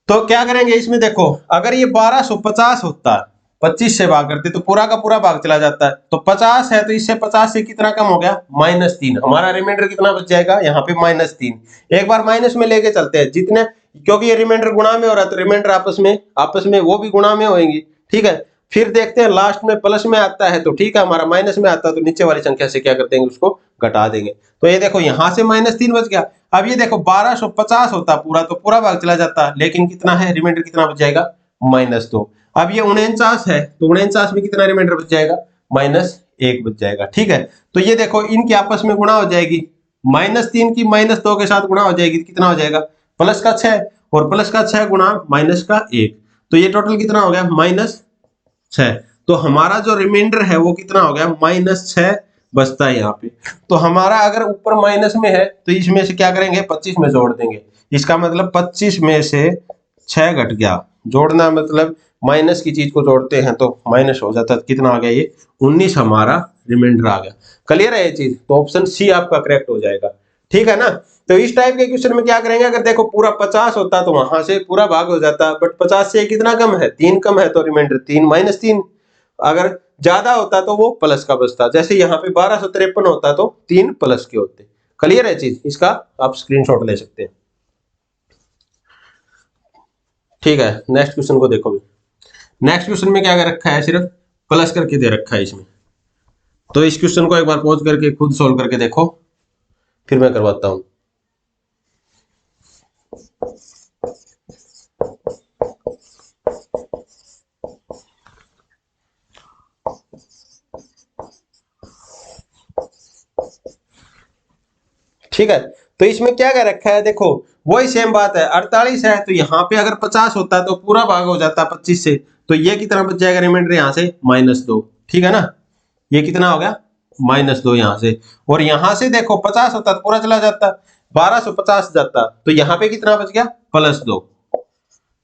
तो क्या करेंगे इसमें, देखो अगर ये 1250 होता 25 से भाग करते तो पूरा का पूरा भाग चला जाता है, तो 50 है तो इससे 50 से कितना कम हो गया -3। हमारा रिमाइंडर कितना बच जाएगा यहाँ पे -3। एक बार माइनस में लेके चलते हैं जितने, क्योंकि ये रिमाइंडर गुणा में हो रहा है तो रिमाइंडर आपस में वो भी गुणा में होंगी। ठीक है, फिर देखते हैं लास्ट में प्लस में आता है तो ठीक है, हमारा माइनस में आता है तो नीचे वाली संख्या से क्या कर देंगे, उसको घटा देंगे। तो ये देखो यहाँ से -3 बच गया। अब ये देखो 1250 होता पूरा तो पूरा भाग चला जाता, लेकिन कितना है रिमाइंडर कितना बच जाएगा -2। अब ये 49 है तो 49 में कितना रिमाइंडर बच जाएगा -1 बच जाएगा। ठीक है, तो ये देखो इनकी आपस में गुणा हो जाएगी, -3 की -2 के साथ गुणा हो जाएगी, कितना हो जाएगा प्लस का 6 और प्लस का 6 गुणा -1, तो ये टोटल कितना हो गया -6। तो हमारा जो रिमाइंडर है वो कितना हो गया, -6 बचता है यहाँ पे। तो हमारा अगर ऊपर माइनस में है तो इसमें से क्या करेंगे, 25 में जोड़ देंगे। इसका मतलब 25 में से 6 घट गया। जोड़ना मतलब माइनस की चीज को जोड़ते हैं तो माइनस हो जाता है। कितना आ गया ये, 19 हमारा रिमाइंडर आ गया। क्लियर है ये चीज, तो ऑप्शन सी आपका करेक्ट हो जाएगा। ठीक है ना। तो इस टाइप के क्वेश्चन में क्या करेंगे, अगर देखो पूरा 50 होता तो वहां से पूरा भाग हो जाता, बट 50 से कितना कम है, 3 कम है, तो रिमाइंडर 3 -3। अगर ज्यादा होता तो वो प्लस का बचता, जैसे यहाँ पे 1253 होता तो 3 प्लस के होते। क्लियर है चीज, इसका आप स्क्रीनशॉट ले सकते हैं। ठीक है, नेक्स्ट क्वेश्चन को देखो भी। नेक्स्ट क्वेश्चन में क्या कर रखा है, सिर्फ प्लस करके दे रखा है इसमें। तो इस क्वेश्चन को एक बार पॉज करके खुद सोल्व करके देखो, फिर मैं करवाता हूं। ठीक है, तो इसमें क्या कर रखा है, देखो वही सेम बात है। 48 है तो यहाँ पे अगर 50 होता तो पूरा भाग हो जाता 25 से, तो ये कितना बच जाएगा रिमाइंडर यहाँ से, -2। ठीक है ना, ये कितना हो गया, -2 यहाँ से। और यहाँ से देखो 50 होता तो पूरा चला जाता, 1250 जाता, तो यहाँ पे कितना बच गया, +2।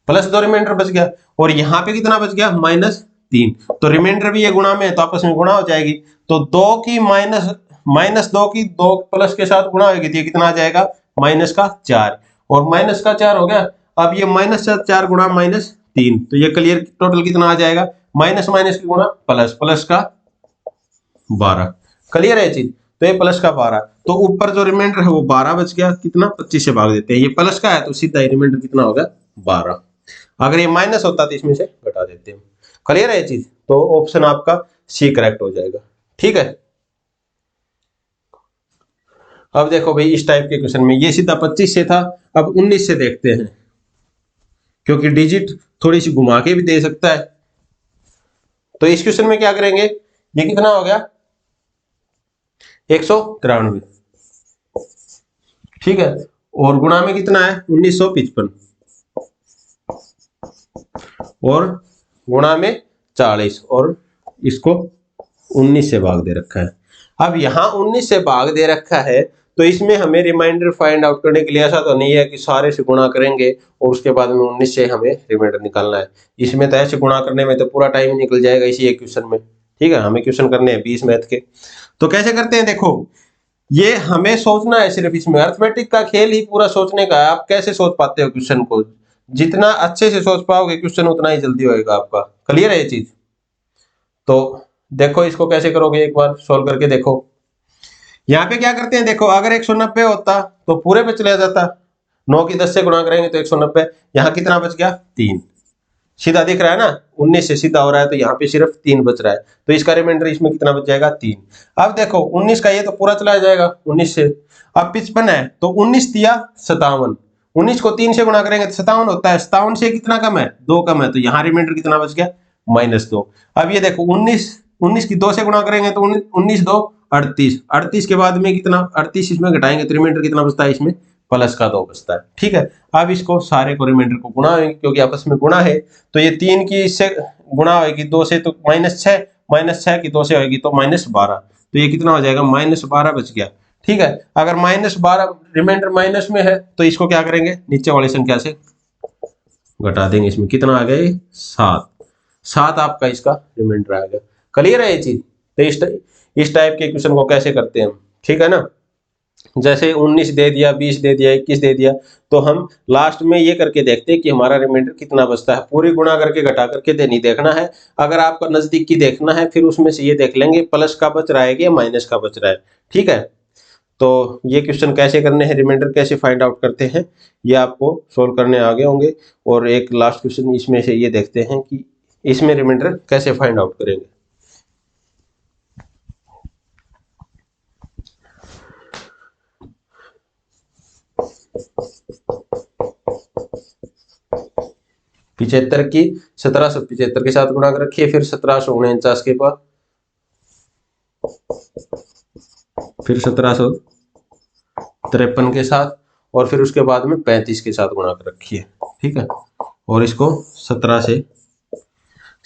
+2 रिमाइंडर बच गया। और यहाँ पे कितना बच गया, -3। तो रिमाइंडर भी ये गुणा में है तो आपस में गुणा हो जाएगी। तो 2 की -2 की 2 प्लस के साथ गुणा होगी तो ये कितना आ जाएगा, -4। और -4 हो गया। अब ये -4 गुणा -3, तो ये क्लियर टोटल कितना आ जाएगा, माइनस माइनस की गुणा प्लस, प्लस का 12। क्लियर है चीज, तो ये प्लस का 12। तो ऊपर जो रिमाइंडर है वो 12 बच गया, कितना 25 से भाग देते हैं, ये प्लस का है तो सीधा ही रिमाइंडर कितना होगा, 12। अगर ये माइनस होता तो इसमें से घटा देते हैं। क्लियर है ये चीज, तो ऑप्शन आपका सी करेक्ट हो जाएगा। ठीक है, अब देखो भाई इस टाइप के क्वेश्चन में ये सीधा 25 से था, अब 19 से देखते हैं, क्योंकि डिजिट थोड़ी सी घुमा के भी दे सकता है। तो इस क्वेश्चन में क्या करेंगे, ये कितना हो गया, 193। ठीक है, और गुणा में कितना है, 1955, और गुणा में 40, और इसको 19 से भाग दे रखा है। अब यहाँ 19 से भाग दे रखा है तो इसमें हमें रिमाइंडर फाइंड आउट करने के लिए ऐसा तो नहीं है कि सारे से गुणा करेंगे और उसके बाद में 19 से हमें रिमाइंडर निकालना है। इसमें तो ऐसे गुणा करने में तो पूरा टाइम निकल जाएगा इसी एक क्वेश्चन में। ठीक है, हमें क्वेश्चन करने हैं 20 मैथ के। तो कैसे करते हैं, देखो ये हमें सोचना है, सिर्फ इसमें अर्थमेटिक का खेल ही पूरा सोचने का है। आप कैसे सोच पाते हो क्वेश्चन को, जितना अच्छे से सोच पाओगे क्वेश्चन उतना ही जल्दी होएगा आपका। क्लियर है ये चीज, तो देखो इसको कैसे करोगे, एक बार सोल्व करके देखो। यहाँ पे क्या करते हैं, देखो अगर 190 होता तो पूरे पे चला जाता, 9 की 10 से गुणा करेंगे तो 190। यहाँ कितना बच गया, 3। सीधा दिख रहा है ना, 19 से सीधा हो रहा है तो यहाँ पे सिर्फ 3 बच रहा है, तो इसका रिमाइंडर इसमें कितना बच जाएगा, 3। अब देखो 19 का ये तो पूरा चला जाएगा 19 से। अब 55 है तो 19 दिया 57, 19 को 3 से गुणा करेंगे तो 57 होता है, 57 से कितना कम है, 2 कम है, तो यहाँ रिमाइंडर कितना बच गया, -2। अब ये देखो 19 की 2 से गुणा करेंगे तो 19 2 38, 38 के बाद में कितना, 38 इसमें घटाएंगे तो रिमाइंडर कितना बचता है, इसमें प्लस का 2 बचता है। ठीक है, अब इसको सारे को रिमाइंडर को गुणा होंगे क्योंकि आपस में गुणा है, तो ये 3 की इससे गुणा होगी 2 से तो -6, -6 की 2 से होगी तो -12, तो ये कितना हो जाएगा, -12 बच गया। ठीक है, अगर -12 रिमाइंडर माइनस में है तो इसको क्या करेंगे, नीचे वाली संख्या से घटा देंगे, इसमें कितना आ गया, 7। 7 आपका इसका रिमाइंडर आ गया। क्लियर है ये चीज, तो इस टाइप के क्वेश्चन को कैसे करते हैं हम। ठीक है ना, जैसे 19 दे दिया, 20 दे दिया, 21 दे दिया, तो हम लास्ट में ये करके देखते हैं कि हमारा रिमाइंडर कितना बचता है। पूरी गुणा करके घटा करके नहीं देखना है, अगर आपका नजदीक की देखना है फिर उसमें से ये देख लेंगे प्लस का बच रहा है कि माइनस का बच रहा है। ठीक है, तो ये क्वेश्चन कैसे करने हैं, रिमाइंडर कैसे फाइंड आउट करते हैं, ये आपको सोल्व करने आगे होंगे। और एक लास्ट क्वेश्चन इसमें से ये देखते हैं कि इसमें रिमाइंडर कैसे फाइंड आउट करेंगे। पिछहत्तर की 1775 के साथ गुणा कर रखिए, फिर 1749 के बाद, फिर 1753 के साथ, और फिर उसके बाद में 35 के साथ गुणा कर रखिए। ठीक है, और इसको 17 से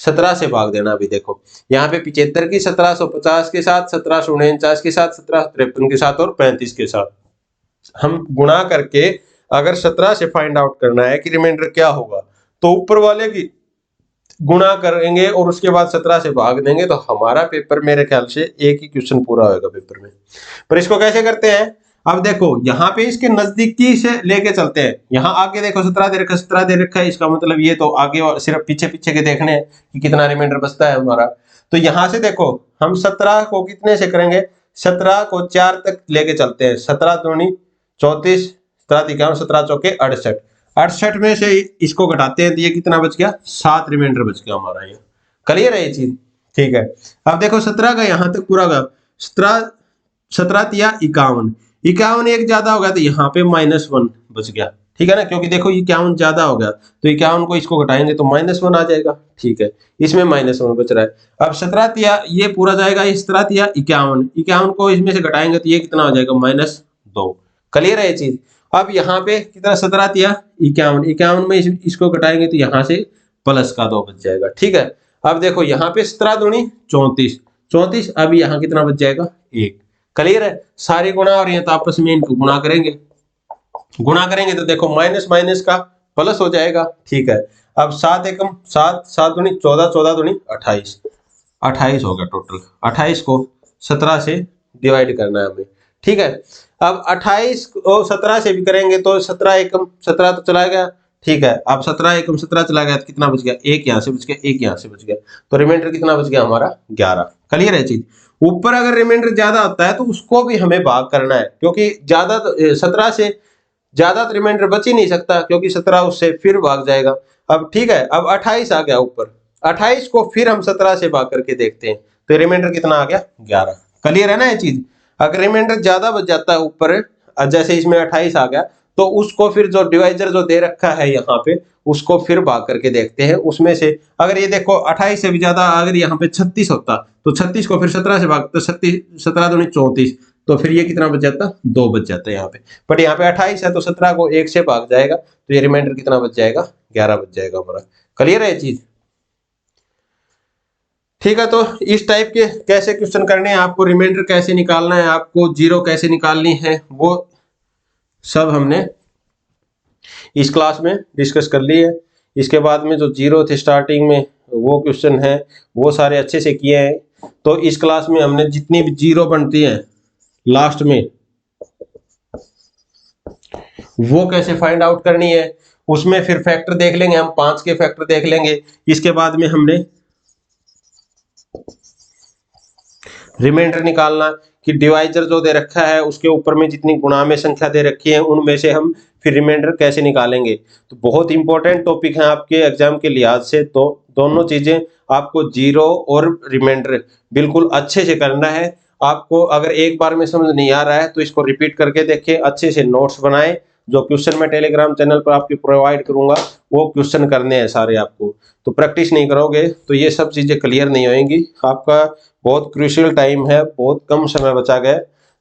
17 से भाग देना। अभी देखो यहाँ पे 75 की 1750 के साथ, 1749 के साथ, 1753 के साथ और 35 के साथ हम गुणा करके अगर 17 से फाइंड आउट करना है कि रिमाइंडर क्या होगा, तो ऊपर वाले की गुणा करेंगे और उसके बाद 17 से भाग देंगे, तो हमारा पेपर मेरे ख्याल से एक ही क्वेश्चन पूरा होगा पेपर में। पर इसको कैसे करते हैं, अब देखो यहाँ पे इसके नजदीकी से लेके चलते हैं। यहाँ आगे देखो 17 दे रखा है, 17 दे रखा है, इसका मतलब ये तो आगे सिर्फ पीछे पीछे के देखने हैं कि कितना रिमाइंडर बचता है हमारा। तो यहाँ से देखो हम 17 को कितने से करेंगे, 17 को 4 तक लेके चलते हैं। 17 दूनी 34, 17 51, 17 चौके 68, 68 में से इसको घटाते हैं तो ये कितना बच गया, 7 रिमाइंडर बच गया हमारा। ये क्लियर है ये चीज, ठीक है। अब देखो 17 का यहाँ तक पूरा गया, 17 तिया 51, 51 एक ज्यादा हो गया तो यहाँ पे -1 बच गया, ठीक है ना, क्योंकि देखो 51 ज्यादा हो गया तो 51 को इसको घटाएंगे तो -1 आ जाएगा, ठीक है, इसमें -1 बच रहा है। अब 17 तिया ये पूरा जाएगा, 17 तिया 51, 51 को इसमें से घटाएंगे तो ये कितना हो जाएगा, -2। क्लियर है ये चीज। अब यहाँ पे कितना, 17 तिया 51, 51 में इसको घटाएंगे तो यहाँ से +2 बच जाएगा, ठीक है। अब देखो यहाँ पे 17 दूनी 34, 34, अब यहाँ कितना बच जाएगा, 1। क्लियर है, सारी गुणा और ये तो आपस में इनको गुणा करेंगे, गुणा करेंगे तो देखो माइनस माइनस का प्लस हो जाएगा, ठीक है। अब 7 एकम 7, 7 दूनी 14, 14 दूनी 28, 28 होगा टोटल। 28 को 17 से डिवाइड करना है हमें, ठीक है। अब 28 को 17 से भी करेंगे तो 17 एकम 17 तो चला गया, ठीक है। अब 17 एकम 17 चला गया तो कितना बच गया, 1 यहाँ से बच गया, 1 यहाँ से बच गया, तो रिमाइंडर कितना बच गया हमारा, 11। क्लियर है चीज। ऊपर अगर रिमाइंडर ज्यादा होता है तो उसको भी हमें भाग करना है, क्योंकि ज्यादा 17 से ज्यादा तो रिमाइंडर बच ही नहीं सकता, क्योंकि 17 उससे फिर भाग जाएगा। अब ठीक है, अब 28 आ गया ऊपर, 28 को फिर हम 17 से भाग करके देखते हैं तो रिमाइंडर कितना आ गया, 11। क्लियर है ना ये चीज। अगर रिमाइंडर ज्यादा बच जाता है ऊपर, जैसे इसमें 28 आ गया, तो उसको फिर जो डिवाइजर जो दे रखा है यहाँ पे उसको फिर भाग करके देखते हैं। उसमें से अगर ये देखो 28 से भी ज्यादा अगर यहाँ पे 36 होता तो 36 को फिर 17 से भाग तो 17 दूनी 34, तो फिर ये कितना बच जाता, 2 बच जाता है यहाँ पे। बट यहाँ पे 28 है तो 17 को 1 से भाग जाएगा तो ये रिमाइंडर कितना बच जाएगा, 11 बच जाएगा हमारा। क्लियर है ये चीज, ठीक है। तो इस टाइप के कैसे क्वेश्चन करने हैं, आपको रिमाइंडर कैसे निकालना है, आपको जीरो कैसे निकालनी है, वो सब हमने इस क्लास में डिस्कस कर ली है। इसके बाद में जो जीरो थे स्टार्टिंग में वो क्वेश्चन है वो सारे अच्छे से किए हैं। तो इस क्लास में हमने जितनी भी जीरो बनती हैं लास्ट में वो कैसे फाइंड आउट करनी है, उसमें फिर फैक्टर देख लेंगे हम, 5 के फैक्टर देख लेंगे। इसके बाद में हमने रिमाइंडर निकालना कि डिवाइजर जो दे रखा है उसके ऊपर में जितनी गुणा में संख्या दे रखी है उनमें से हम फिर रिमाइंडर कैसे निकालेंगे। तो बहुत इंपॉर्टेंट टॉपिक है आपके एग्जाम के लिहाज से। तो दोनों चीजें आपको जीरो और रिमाइंडर बिल्कुल अच्छे से करना है। आपको अगर एक बार में समझ नहीं आ रहा है तो इसको रिपीट करके देखें, अच्छे से नोट्स बनाएं। जो क्वेश्चन मैं टेलीग्राम चैनल पर आपके प्रोवाइड करूंगा वो क्वेश्चन करने हैं सारे आपको। तो प्रैक्टिस नहीं करोगे तो ये सब चीजें क्लियर नहीं होंगी। आपका बहुत क्रूशियल टाइम है, बहुत कम समय बचा गया,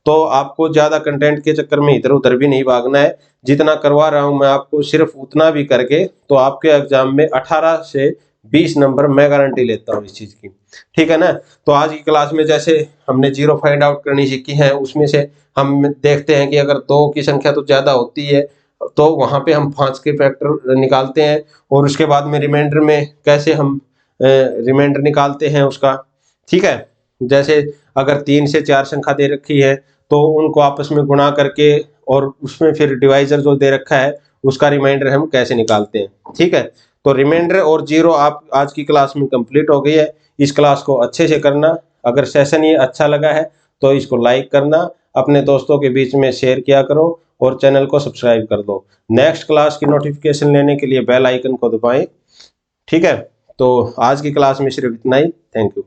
तो आपको ज्यादा कंटेंट के चक्कर में इधर उधर भी नहीं भागना है। जितना करवा रहा हूं मैं आपको सिर्फ उतना भी करके तो आपके एग्जाम में 18 से 20 नंबर मैं गारंटी लेता हूं इस चीज की, ठीक है ना। तो आज की क्लास में जैसे हमने जीरो फाइंड आउट करनी सीखी है, उसमें से हम देखते हैं कि अगर 2 की संख्या तो ज्यादा होती है तो वहां पे हम 5 के फैक्टर निकालते हैं, और उसके बाद में रिमाइंडर में कैसे हम रिमाइंडर निकालते हैं उसका, ठीक है। जैसे अगर 3 से 4 संख्या दे रखी है तो उनको आपस में गुणा करके और उसमें फिर डिवाइजर जो दे रखा है उसका रिमाइंडर हम कैसे निकालते हैं, ठीक है। तो रिमाइंडर और जीरो आप आज की क्लास में कंप्लीट हो गई है। इस क्लास को अच्छे से करना। अगर सेशन ये अच्छा लगा है तो इसको लाइक करना, अपने दोस्तों के बीच में शेयर किया करो और चैनल को सब्सक्राइब कर दो। नेक्स्ट क्लास की नोटिफिकेशन लेने के लिए बेल आइकन को दबाएं, ठीक है। तो आज की क्लास में सिर्फ इतना ही। Thank you.